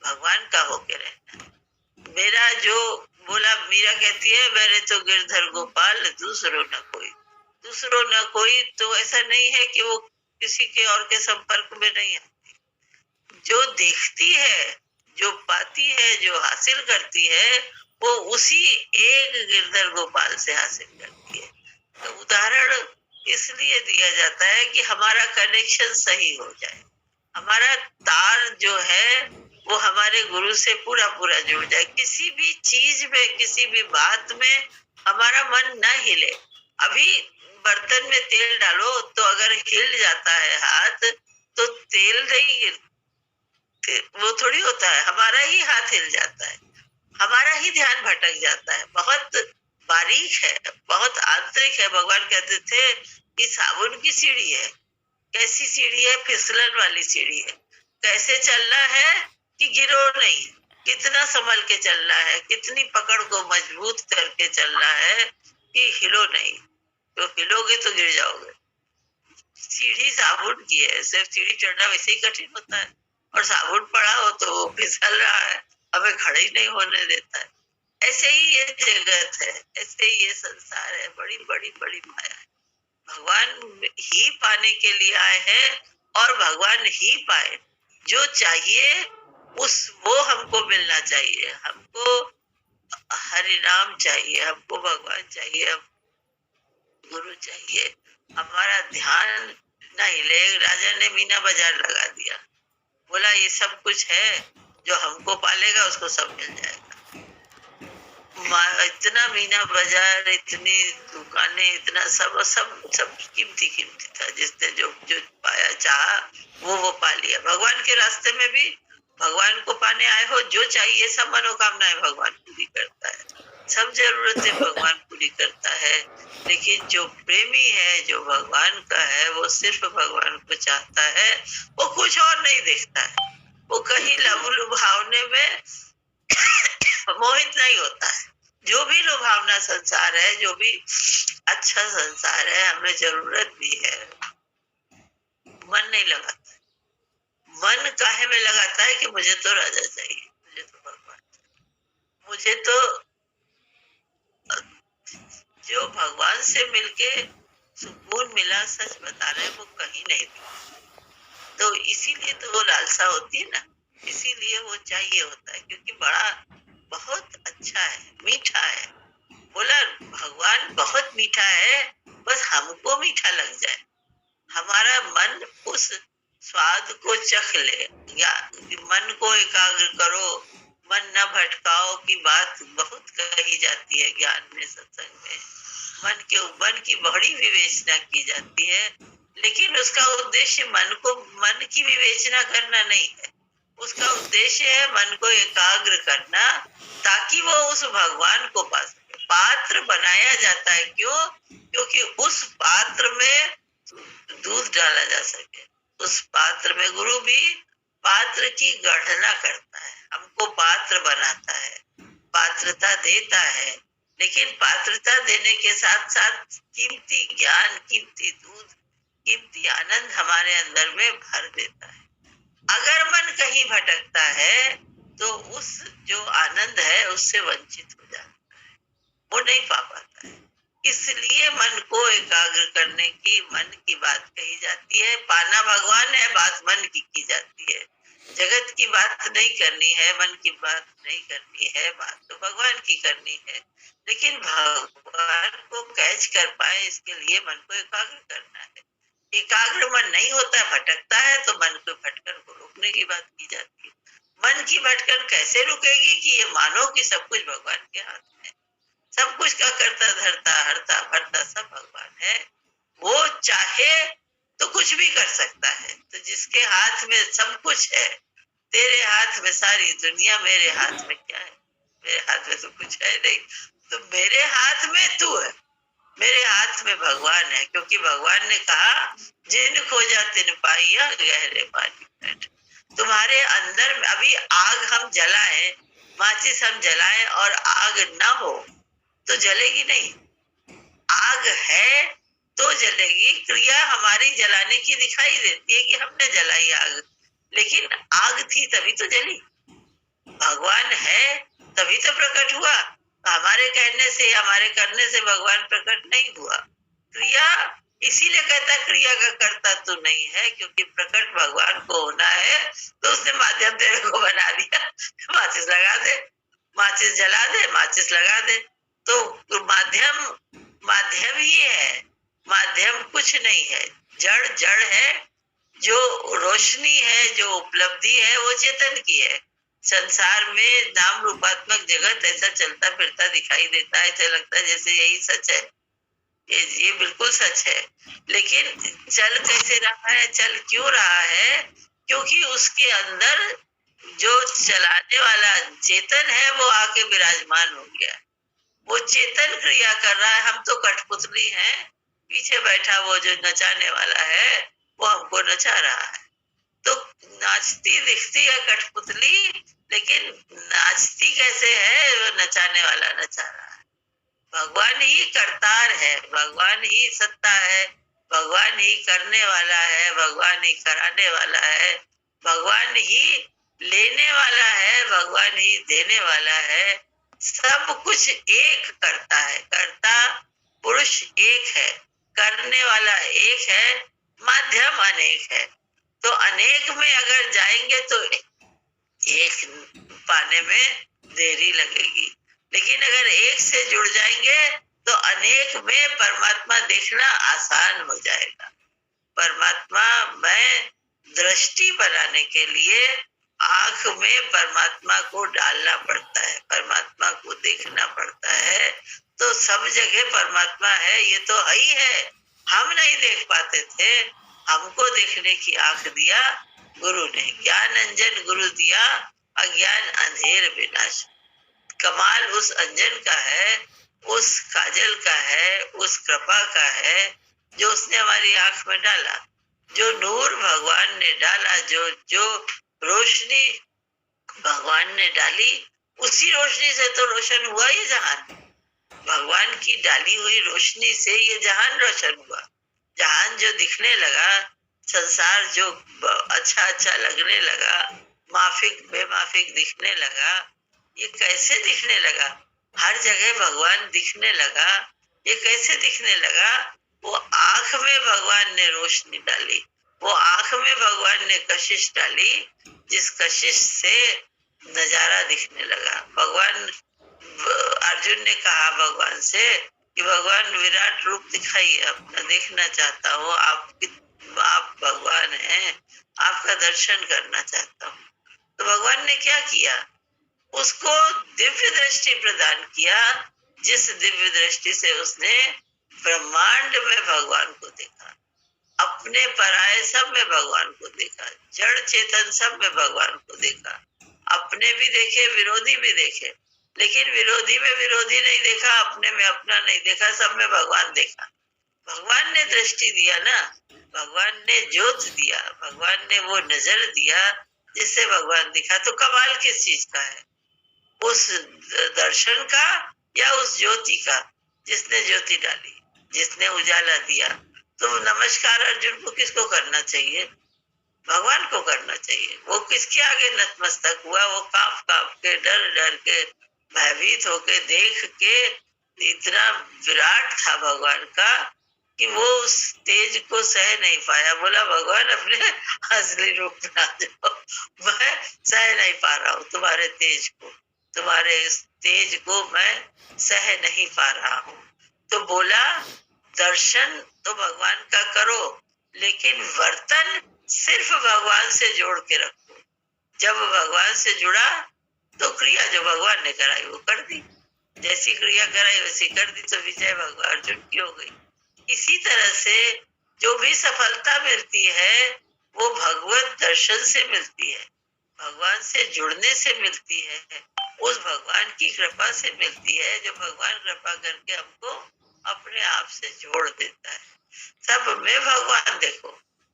भगवान का होके रहना है। मेरा जो बोला, मीरा कहती है मेरे तो गिरधर गोपाल दूसरो न कोई, दूसरो न कोई, तो ऐसा नहीं है कि वो किसी के और के संपर्क में नहीं आती। जो देखती है, जो पाती है, जो हासिल करती है, वो उसी एक गिरधर गोपाल से हासिल करती है। तो उदाहरण इसलिए दिया जाता है कि हमारा कनेक्शन सही हो जाए, हमारा तार जो है वो हमारे गुरु से पूरा पूरा जुड़ जाए। किसी भी चीज में, किसी भी बात में हमारा मन न हिले। अभी बर्तन में तेल डालो तो अगर हिल जाता है हाथ तो तेल नहीं, वो थोड़ी होता है, हमारा ही हाथ हिल जाता है, हमारा ही ध्यान भटक जाता है। बहुत बारीक है, बहुत आंतरिक है। भगवान कहते थे कि साबुन की सीढ़ी है। कैसी सीढ़ी है, फिसलन वाली सीढ़ी है। कैसे चलना है कि गिरो नहीं, कितना संभल के चलना है, कितनी पकड़ को मजबूत करके चलना है कि हिलो नहीं, तो हिलोगे तो गिर जाओगे। सीढ़ी साबुन की है, सिर्फ सीढ़ी चढ़ना वैसे ही कठिन होता है, और साबुन पड़ा हो तो वो फिसल रहा है, हमें खड़े ही नहीं होने देता है। ऐसे ही ये जगत है, ऐसे ही ये संसार है, बड़ी बड़ी बड़ी माया है। भगवान ही पाने के लिए आए हैं और भगवान ही पाए। जो चाहिए वो हमको मिलना चाहिए। हमको हरि नाम चाहिए, हमको भगवान चाहिए, गुरु चाहिए। हमारा ध्यान नहीं ले। राजा ने मीना बाजार लगा दिया, बोला ये सब कुछ है, जो हमको पालेगा उसको सब मिल जाएगा। इतना मीना बाजार, इतनी दुकानें, इतना सब सब सब कीमती कीमती था। जिसने जो जो पाया चाहा वो पा लिया। भगवान के रास्ते में भी भगवान को पाने आए हो, जो चाहिए सब मनोकामनाएं भगवान पूरी करता है, सब जरूरतें भगवान पूरी करता है। लेकिन जो प्रेमी है, जो भगवान का है, वो सिर्फ भगवान को चाहता है, वो कुछ और नहीं देखता है। वो कहीं लघु लुभावने में मोहित नहीं होता है। जो भी लुभावना संसार है, जो भी अच्छा संसार है, हमें जरूरत भी है, मन नहीं लगाता। मन काहे में लगाता है कि मुझे तो राजा चाहिए, मुझे तो भगवान चाहिए, मुझे तो जो भगवान से मिलके सुकून मिला, सच बता रहे वो कहीं नहीं मिला। तो इसीलिए तो वो लालसा होती है ना, इसीलिए वो चाहिए होता है, क्योंकि बड़ा बहुत अच्छा है, मीठा है। बोला भगवान बहुत मीठा है, बस हमको मीठा लग जाए, हमारा मन उस स्वाद को चख ले। या मन को एकाग्र करो, मन न भटकाओ की बात बहुत कही जाती है ज्ञान में, सत्संग में। मन की बड़ी विवेचना की जाती है, लेकिन उसका उद्देश्य मन की विवेचना करना नहीं है। उसका उद्देश्य है मन को एकाग्र करना, ताकि वो उस भगवान को पा सके। पात्र बनाया जाता है, क्यों? क्योंकि उस पात्र में दूध डाला जा सके। उस पात्र में गुरु भी पात्र की गढ़ना करता है, हमको पात्र बनाता है, पात्रता देता है। लेकिन पात्रता देने के साथ साथ कीमती ज्ञान, कीमती दूध, कीमती आनंद हमारे अंदर में भर देता है। अगर मन कहीं भटकता है तो उस जो आनंद है उससे वंचित हो जाता है, वो नहीं पा पाता है। इसलिए मन को एकाग्र करने की मन की बात कही जाती है। पाना भगवान है, बात मन की जाती है। जगत की बात नहीं करनी है, मन की बात नहीं करनी है, बात तो भगवान की करनी है। लेकिन भगवान को कैच कर पाए, इसके लिए मन को एकाग्र करना है। एकाग्र मन नहीं होता, भटकता है, तो मन को भटकन को रोकने की बात की जाती है। मन की भटकन कैसे रुकेगी कि ये मानो कि सब कुछ भगवान के हाथ में। सब कुछ का करता धरता हरता भरता सब भगवान है। वो चाहे तो कुछ भी कर सकता है। तो जिसके हाथ में सब कुछ है, तेरे हाथ में सारी दुनिया, मेरे हाथ में क्या है? मेरे हाथ में तो कुछ है नहीं। तो मेरे हाथ में तू है, मेरे हाथ में भगवान है, क्योंकि भगवान ने कहा जिन खोजा तिन पाइया गहरे पानी बैठ। तुम्हारे अंदर अभी आग हम जलाएं, माचिस हम जलाएं और आग ना हो तो जलेगी नहीं। आग है तो जलेगी। क्रिया हमारी जलाने की दिखाई देती है कि हमने जलाई आग, लेकिन आग थी तभी तो जली। भगवान है तभी तो प्रकट हुआ। हमारे कहने से, हमारे करने से भगवान प्रकट नहीं हुआ। क्रिया इसीलिए कहता क्रिया का कर्ता तू नहीं है, क्योंकि प्रकट भगवान को होना है तो उसने माध्यम तेरे को बना दिया। माचिस लगा दे, माचिस जला दे, माचिस लगा दे। तो माध्यम ही है, माध्यम कुछ नहीं है। जड़ जड़ है, जो रोशनी है, जो उपलब्धि है वो चेतन की है। संसार में नाम रूपात्मक जगत ऐसा चलता फिरता दिखाई देता है, ऐसा लगता है जैसे यही सच है। ये बिल्कुल सच है, लेकिन चल कैसे रहा है, चल क्यों रहा है? क्योंकि उसके अंदर जो चलाने वाला चेतन है वो आके विराजमान हो गया। वो चेतन क्रिया कर रहा है, हम तो कठपुतली हैं। पीछे बैठा वो जो नचाने वाला है वो हमको नचा रहा है। तो नाचती दिखती है कठपुतली, लेकिन नाचती कैसे है? वो नचाने वाला नचा रहा है। भगवान ही करतार है, भगवान ही सत्ता है, भगवान ही करने वाला है, भगवान ही कराने वाला है, भगवान ही लेने वाला है, भगवान ही देने वाला है। सब कुछ एक करता है। करता पुरुष एक है, करने वाला एक है, माध्यम अनेक है। तो अनेक में अगर जाएंगे तो एक पाने में देरी लगेगी, लेकिन अगर एक से जुड़ जाएंगे तो अनेक में परमात्मा देखना आसान हो जाएगा। परमात्मा में दृष्टि बनाने के लिए आंख में परमात्मा को डालना पड़ता है, परमात्मा को देखना पड़ता है। तो सब जगह परमात्मा है, ये तो है ही है। हम नहीं देख पाते थे, हमको देखने की आंख दिया गुरु ने। ज्ञान अंजन गुरु दिया, अज्ञान अंधेर विनाश। कमाल उस अंजन का है, उस काजल का है, उस कृपा का है जो उसने हमारी आंख में डाला। जो नूर भगवान ने डाला, जो रोशनी भगवान ने डाली, उसी रोशनी से तो रोशन हुआ ये जहान। भगवान की डाली हुई रोशनी से ये जहान रोशन हुआ। जहान जो दिखने लगा, संसार जो अच्छा अच्छा लगने लगा, माफिक बेमाफिक दिखने लगा, ये कैसे दिखने लगा? हर जगह भगवान दिखने लगा। ये कैसे दिखने लगा? वो आंख में भगवान ने रोशनी डाली, वो आंख में भगवान ने कशिश डाली, जिस कशिश से नजारा दिखने लगा। भगवान, अर्जुन ने कहा भगवान से कि भगवान विराट रूप दिखाइए अपना, देखना चाहता हूँ, आप भगवान हैं, आपका दर्शन करना चाहता हूँ। तो भगवान ने क्या किया? उसको दिव्य दृष्टि प्रदान किया, जिस दिव्य दृष्टि से उसने ब्रह्मांड में भगवान को देखा, अपने पराये सब में भगवान को देखा, जड़ चेतन सब में भगवान को देखा। अपने भी देखे, विरोधी भी देखे, लेकिन विरोधी में विरोधी नहीं देखा, अपने में अपना नहीं देखा, सब में भगवान देखा। भगवान ने दृष्टि दिया ना, भगवान ने ज्योत दिया, भगवान ने वो नजर दिया जिससे भगवान दिखा। तो कमाल किस चीज का है? उस दर्शन का या उस ज्योति का जिसने ज्योति डाली, जिसने उजाला दिया। तो नमस्कार अर्जुन को किसको करना चाहिए? भगवान को करना चाहिए। वो किसके आगे नतमस्तक हुआ? वो कांप कांप के, डर डर के, भयभीत होके देख के, इतना विराट था भगवान का कि वो उस तेज को सह नहीं पाया। बोला भगवान अपने असली रूप में आ जाओ, मैं सह नहीं पा रहा हूँ तुम्हारे तेज को, तुम्हारे इस तेज को मैं सह नहीं पा रहा हूँ। तो बोला दर्शन तो भगवान का करो, लेकिन वर्तन सिर्फ भगवान से जोड़ के रखो। जब भगवान से जुड़ा तो क्रिया जो भगवान ने कराई वो कर दी। जैसी क्रिया कराई वैसी कर दी तो विजय भगवान अर्जुन की हो गई। इसी तरह से जो भी सफलता मिलती है वो भगवत दर्शन से मिलती है, भगवान से जुड़ने से मिलती है, उस भगवान की कृपा से मिलती है जो भगवान कृपा करके हमको अपने आप से जोड़ देता है। सब में भगवान देखो,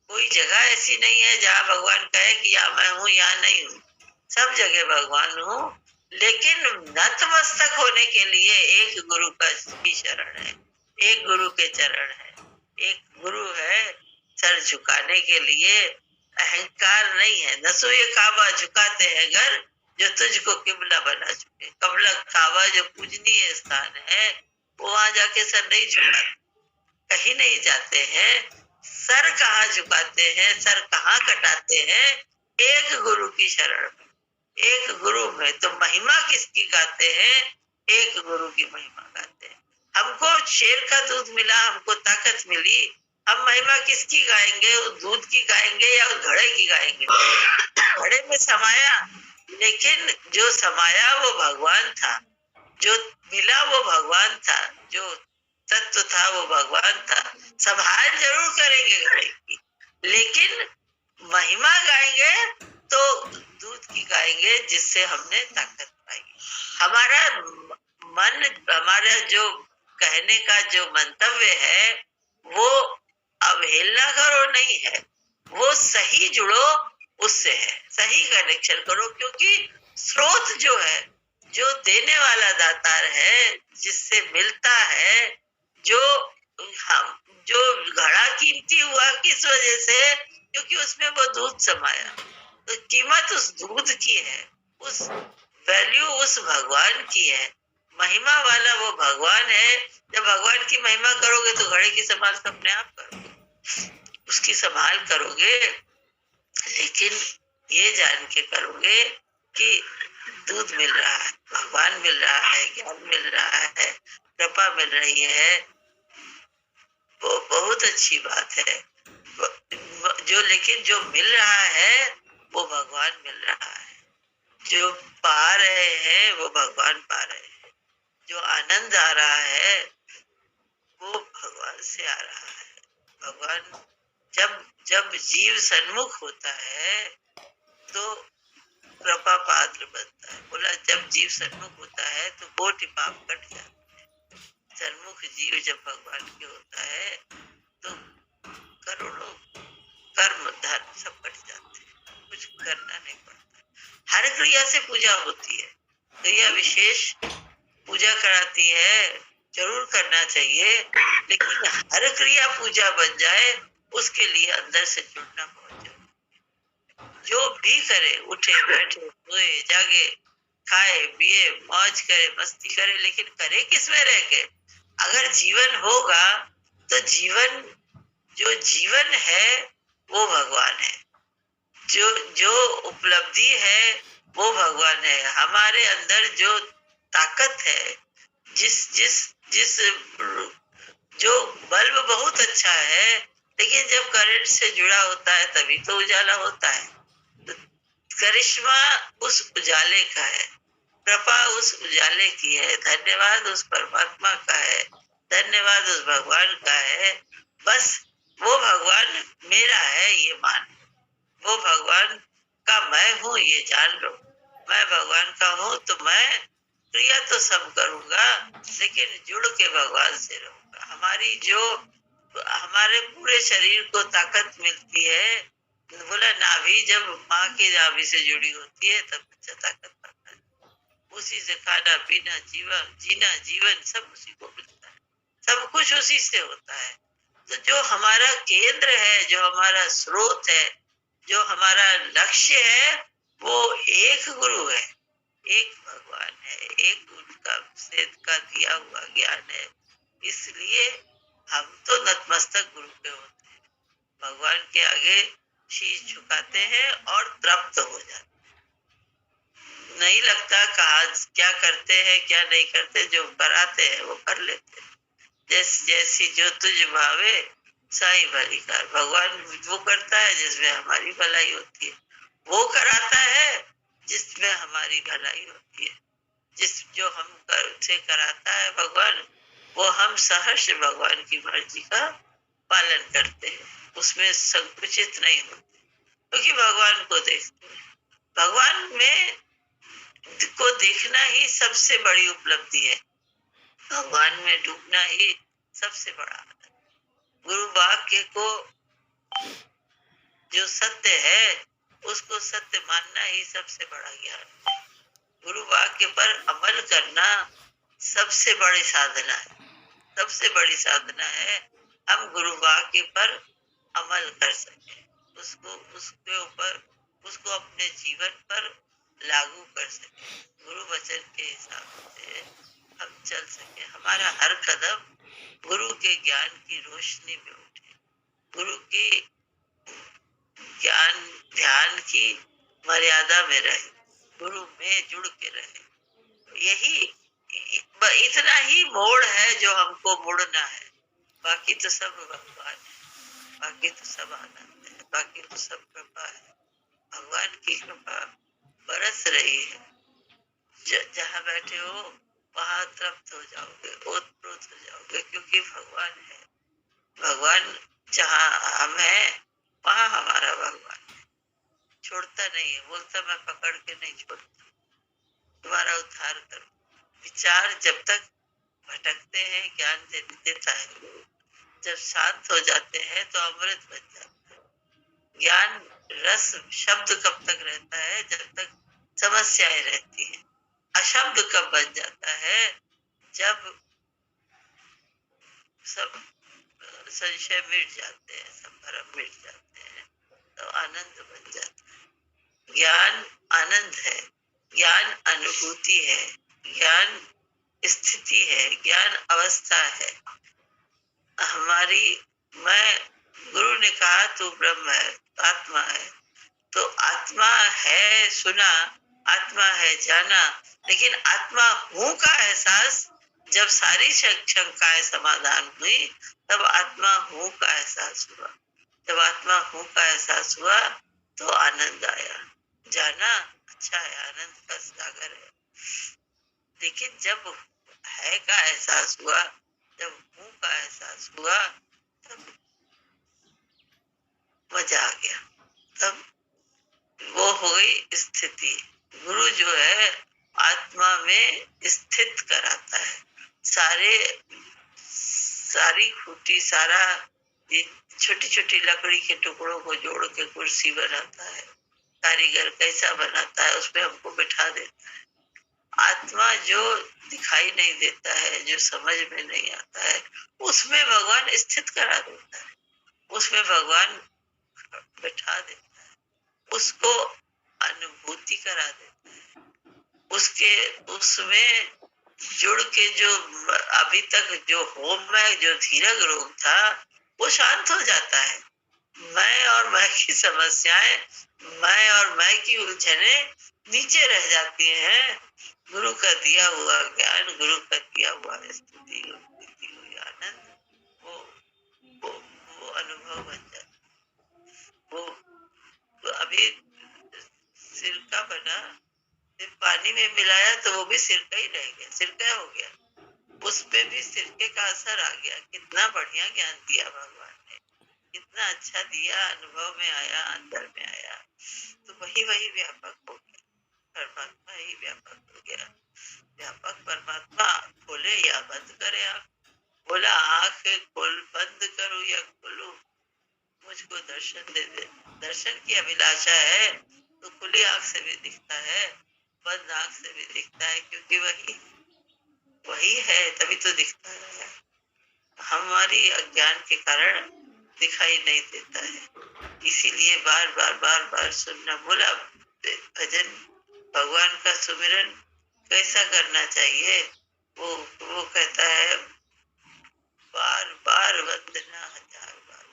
कोई जगह ऐसी नहीं है जहाँ भगवान कहे कि यहाँ मैं हूँ यहाँ नहीं हूँ, सब जगह भगवान हूँ। लेकिन नतमस्तक होने के लिए एक गुरु की शरण है, एक गुरु के चरण है, एक गुरु है सर झुकाने के लिए। अहंकार नहीं है। नसो ये काबा झुकाते हैं घर जो तुझको किबला बना चुके। कबला काबा जो पूजनीय स्थान है वो वहां जाके सर नहीं झुकाते, कहीं नहीं जाते हैं। सर कहाँ झुकाते हैं, सर कहाँ कटाते हैं? एक गुरु की शरण में, एक गुरु में। तो महिमा किसकी गाते हैं? एक गुरु की महिमा गाते हैं। हमको शेर का दूध मिला, हमको ताकत मिली, हम महिमा किसकी गाएंगे? उस दूध की गाएंगे या उस घड़े की गाएंगे? घड़े में समाया, लेकिन जो समाया वो भगवान था, जो मिला वो भगवान था, जो तत्व था वो भगवान था। संभाल जरूर करेंगे घड़े की, लेकिन महिमा गाएंगे तो दूध की गाएंगे जिससे हमने ताकत पाई। हमारा मन, हमारा जो कहने का जो मंतव्य है वो अवहेलना करो नहीं है, वो सही जुड़ो उससे है, सही कनेक्शन करो। क्योंकि स्रोत जो है, जो देने वाला दातार है, जिससे मिलता है, जो घड़ा कीमती हुआ किस वजह से? क्योंकि उसमें वो दूध समाया। तो कीमत उस दूध की है, उस वैल्यू उस भगवान की है। महिमा वाला वो भगवान है। जब भगवान की महिमा करोगे तो घड़े की संभाल अपने आप करोगे, उसकी संभाल करोगे, लेकिन ये जान के करोगे कि दूध मिल रहा है, भगवान मिल रहा है, ज्ञान मिल रहा है, कृपा मिल रही है। वो बहुत अच्छी बात है। लेकिन जो मिल रहा है वो भगवान मिल रहा है, जो पा रहे हैं वो भगवान पा रहे हैं, जो आनंद आ रहा है वो भगवान से आ रहा है। भगवान जब जीव सन्मुख होता है तो कृपा पात्र बनता है। बोला जब जीव सन्मुख होता है तो कोटि पाप कट जाते हैं। सन्मुख जीव जब भगवान के होता है तो करोड़ों कर्म धर्म सब कट जाते हैं, कुछ करना नहीं पड़ता। हर क्रिया से पूजा होती है, क्रिया विशेष पूजा कराती है, जरूर करना चाहिए, लेकिन हर क्रिया पूजा बन जाए उसके लिए अंदर से जुड़ना बहुत जरूरी। जो भी करे, उठे बैठे सोए जागे, खाए पिए, मौज करे, मस्ती करे, लेकिन करे किसमें रह के? अगर जीवन होगा तो जो जीवन है वो भगवान है, जो उपलब्धि है वो भगवान है। हमारे अंदर जो ताकत है, जिस जो बल्ब बहुत अच्छा है, लेकिन जब करंट से जुड़ा होता है तभी तो उजाला होता है। तो करिश्मा उस उजाले का है, कृपा उस उजाले की है, धन्यवाद उस परमात्मा का है, धन्यवाद उस भगवान का है। बस वो भगवान मेरा है ये मान, वो भगवान का मैं हूँ ये जान लो। मैं भगवान का हूँ तो मैं क्रिया तो सब करूंगा, लेकिन जुड़ के भगवान से रहूंगा। हमारे पूरे शरीर को ताकत मिलती है। बोला नाभि जब माँ की नाभि से जुड़ी होती है तब बच्चा ताकत पाता है। उसी से खाना पीना, जीना जीवन सब उसी को मिलता है, सब कुछ उसी से होता है। तो जो हमारा केंद्र है, जो हमारा स्रोत है, जो हमारा लक्ष्य है, वो एक गुरु है, एक भगवान है, एक गुरु का दिया हुआ ज्ञान है। इसलिए हम तो नतमस्तक गुरु के होते हैं, भगवान के आगे शीश झुकाते हैं और तृप्त हो जाते हैं। नहीं लगता कहा क्या करते हैं क्या नहीं करते, जो कराते हैं वो कर लेते हैं। जैसी जो तुझ भावे साई भली कर। भगवान वो करता है जिसमें हमारी भलाई होती है, वो कराता है जिसमें हमारी भलाई होती है। जो हम से कराता है भगवान, वो हम सहर्ष भगवान की मर्जी का पालन करते हैं, उसमें संकुचित नहीं होते, क्योंकि भगवान को देखते हैं। भगवान में को देखना ही सबसे बड़ी उपलब्धि है, भगवान में डूबना ही सबसे बड़ा है। गुरु वाक्य को जो सत्य है उसको सत्य मानना ही सबसे बड़ा ज्ञान है। गुरु वाक्य पर अमल करना सबसे बड़ी साधना है, सबसे बड़ी साधना है हम गुरु वाक्य पर अमल कर सके, उसके ऊपर उसको अपने जीवन पर लागू कर सके, गुरु वचन के हिसाब से हम चल सके, हमारा हर कदम गुरु के ज्ञान की रोशनी में उठे, गुरु के ज्ञान ध्यान की मर्यादा में रहे, गुरु में जुड़ के रहे। यही इतना ही मोड़ है जो हमको मुड़ना है, बाकी तो सब भगवान है, बाकी तो सब आनंद है, बाकी तो सब कृपा है। भगवान की कृपा बरस रही है, जहाँ बैठे हो वहां तृप्त हो जाओगे, ओतप्रोत हो जाओगे, क्योंकि भगवान है। भगवान जहाँ हम हैं वहां हमारा भगवान है, छोड़ता नहीं है, बोलता मैं पकड़ के नहीं छोड़ता, तुम्हारा उद्धार करो। विचार जब तक भटकते हैं ज्ञान देता है, जब शांत हो जाते हैं तो अमृत बन जाता है। ज्ञान रस शब्द कब तक रहता है? जब तक समस्याएं रहती हैं। अशब्द कब बन जाता है? जब सब संशय मिट जाते हैं, सब भरम मिट जाते हैं, तो आनंद बन जाता है। ज्ञान आनंद है, ज्ञान अनुभूति है, ज्ञान स्थिति है, ज्ञान अवस्था है। हमारी गुरु ने कहा तू ब्रह्म है, आत्मा है, तो आत्मा है सुना, आत्मा है जाना, लेकिन आत्मा हूँ का एहसास जब सारी शंकाएं समाधान हुई, तब आत्मा हूँ का एहसास हुआ। जब आत्मा हूँ का एहसास हुआ तो आनंद आया। जाना अच्छा है, आनंद का सागर है, लेकिन जब है का एहसास हुआ, जब हूँ का एहसास हुआ, तब मजा आ गया, तब वो हो गई स्थिति। गुरु जो है आत्मा में स्थित कराता है, सारी खूटी, सारा छोटी छोटी लकड़ी के टुकड़ों को जोड़ के कुर्सी बनाता है, कारीगर कैसा बनाता है उसमें हमको बिठा देता है। आत्मा जो दिखाई नहीं देता है, जो समझ में नहीं आता है, उसमें भगवान स्थित करा देता है, उसमें भगवान बिठा देता है, उसको अनुभूति करा देता है, उसमें जुड़ के जो अभी तक जो होम में जो धीरज रोग था वो शांत हो जाता है। मैं और मैं की समस्याएं, मैं और मैं की उलझने नीचे रह जाती हैं। गुरु का दिया हुआ ज्ञान, गुरु का दिया हुआ स्थिति हुई आनंद, वो अनुभव बन जाता। वो अभी सिरका बना, फिर पानी में मिलाया तो वो भी सिरका ही रह गया, सिरका हो गया, उसपे भी सिरके का असर आ गया। कितना बढ़िया ज्ञान दिया भगवान ने, कितना अच्छा दिया, अनुभव में आया, अंदर में आया, तो वही व्यापक हो गया, परमात्मा ही व्यापक हो गया। व्यापक परमात्मा खोले या बंद करे आँख, बोला आँख खोल, बंद करो या खोलू, मुझको दर्शन दे दे। दर्शन की अभिलाषा है तो खुली आँख से भी दिखता है, बंद आँख से भी दिखता है, क्योंकि वही है, तभी तो दिखता है। हमारी अज्ञान के कारण दिखाई नहीं देता है, इसीलिए बार बार सुनना। बोला भजन, भगवान का सुमिरन कैसा करना चाहिए? वो कहता है बार बार वंदना, हजार बार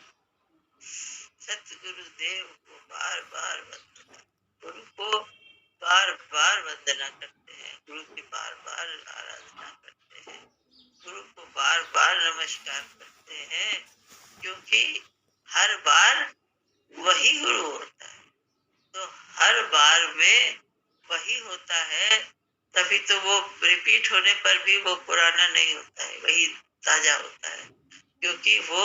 सतगुरु देव को बार बार वंदना। गुरु को बार बार वंदना करते हैं, गुरु की बार बार आराधना करते हैं, गुरु को बार बार नमस्कार करते हैं, क्योंकि हर बार वही गुरु होता है, तो हर बार में वही होता है तभी तो वो रिपीट होने पर भी वो पुराना नहीं होता है, वही ताजा होता है, क्योंकि वो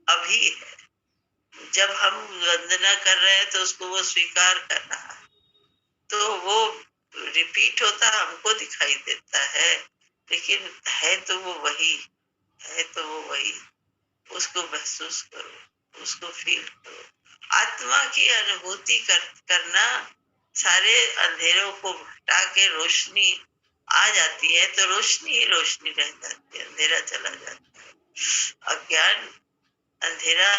अभी है। जब हम वंदना कर रहे हैं तो उसको वो स्वीकार कर रहा है, तो वो रिपीट होता हमको दिखाई देता है, लेकिन है तो वो वही है, तो वो वही। उसको महसूस करो, उसको फील करो। आत्मा की अनुभूति करना, सारे अंधेरों को हटा के रोशनी आ जाती है तो रोशनी ही रोशनी रह जाती है, अंधेरा चला जाता है। अज्ञान, अंधेरा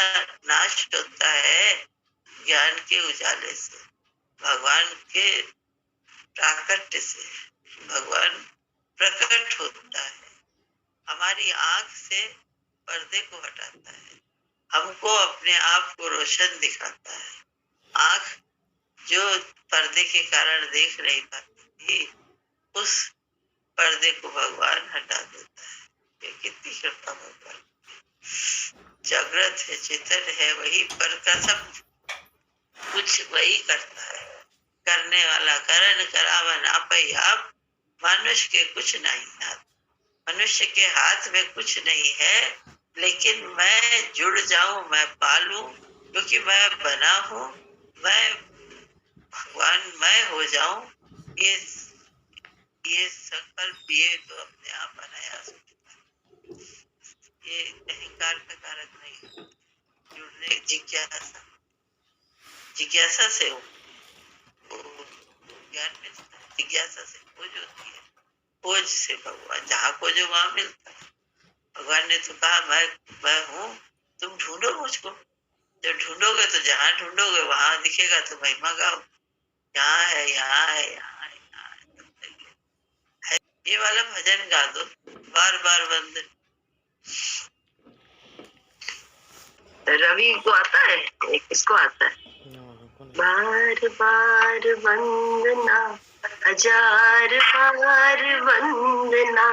नाश होता है ज्ञान के उजाले से, भगवान के प्राकट्य से। भगवान प्रकट होता है, हमारी आंख से पर्दे को हटाता है, हमको अपने आप को रोशन दिखाता है। आंख जो पर्दे के कारण देख नहीं पाती थी, उस पर्दे को भगवान हटा देता है। ये कितनी कृपा भगवान। जागृत है, चेतन है, वही पर का सब कुछ वही करता है। करने वाला करण करावा ना पाई आप, मनुष्य के कुछ नहीं हाथ। मनुष्य के हाथ में कुछ नहीं है, लेकिन मैं जुड़ जाऊं, मैं पालूं, क्योंकि मैं बना हूं, मैं भगवान मैं हो जाऊं। ये संकल्प, ये तो अपने आप अनायास होता है। ये अहंकार का कारक नहीं, जुड़ने जिज्ञासा, जिज्ञासा से हो, ज्ञान में जिज्ञासा से खोज होती है, खोज से भगवान, जहाँ खोजो वहां मिलता है। भगवान ने तो कहा मैं हूँ, तुम ढूंढो मुझको। जब ढूंढोगे तो जहाँ ढूंढोगे वहां दिखेगा, तो महिमा गाओ, यहाँ है, यहाँ है, यहाँ है, यहाँ है। ये वाला भजन गा दो, बार बार वंदन। रवि को आता है, किसको आता है? बार बार वंदना, हजार बार वंदना,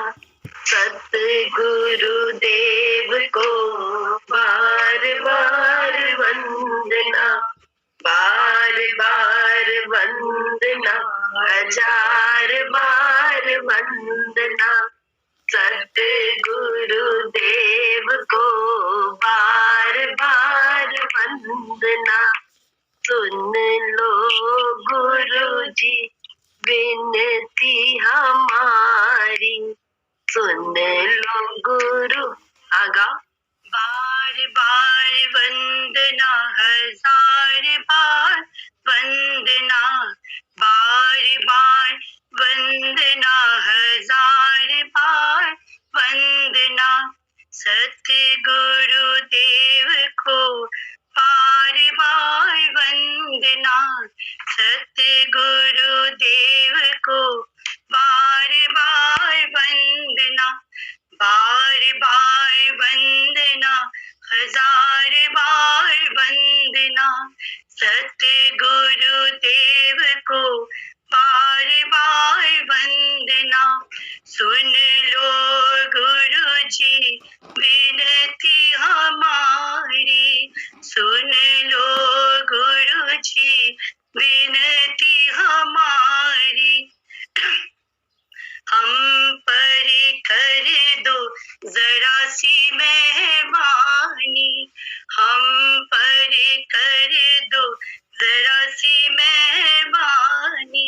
सतगुरु देव को बार बार वंदना, बार बार वंदना, हजार बार वंदना, सतगुरु देव को बार बार वंदना। सुन लो गुरु जी विनती हमारी, सुन लो गुरु। आगा। बार बार वंदना, हजार बार वंदना, बार बार वंदना, हजार बार वंदना, सतगुरु देव को बार बार वंदना, सतगुरु देव को बार बार वंदना, बार बार वंदना, हजार बार वंदना, सतगुरु देव को बार बार वंदना। सुन लो गुरु जी विनती हमारी, सुन लो गुरु जी विनती हमारी, हम पर कर दो जरा सी मेहरबानी, हम पर कर दो जरा सी मेहरबानी,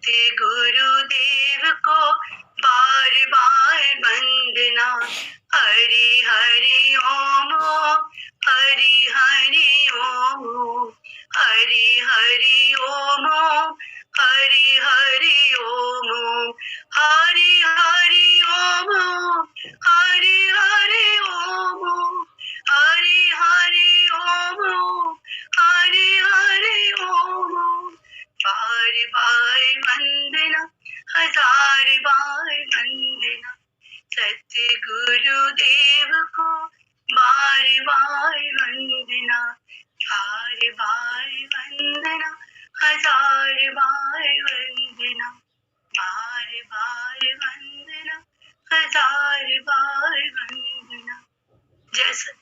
सत्य गुरुदेव को बार बार वंदना। हरि हरि ओम हरि हरि ओम हरि हरि ओम हरि हरि ओम हरि हरि ओम हरि हरि ओम हरि हरि ओम हरि हरि ओम। बार बार वंदना हजार बार वंदना। सत्य गुरुदेव को बार बार वंदना। बार बार वंदना हजार बार वंदना। बार बार वंदना हजार बार वंदना। जय सत।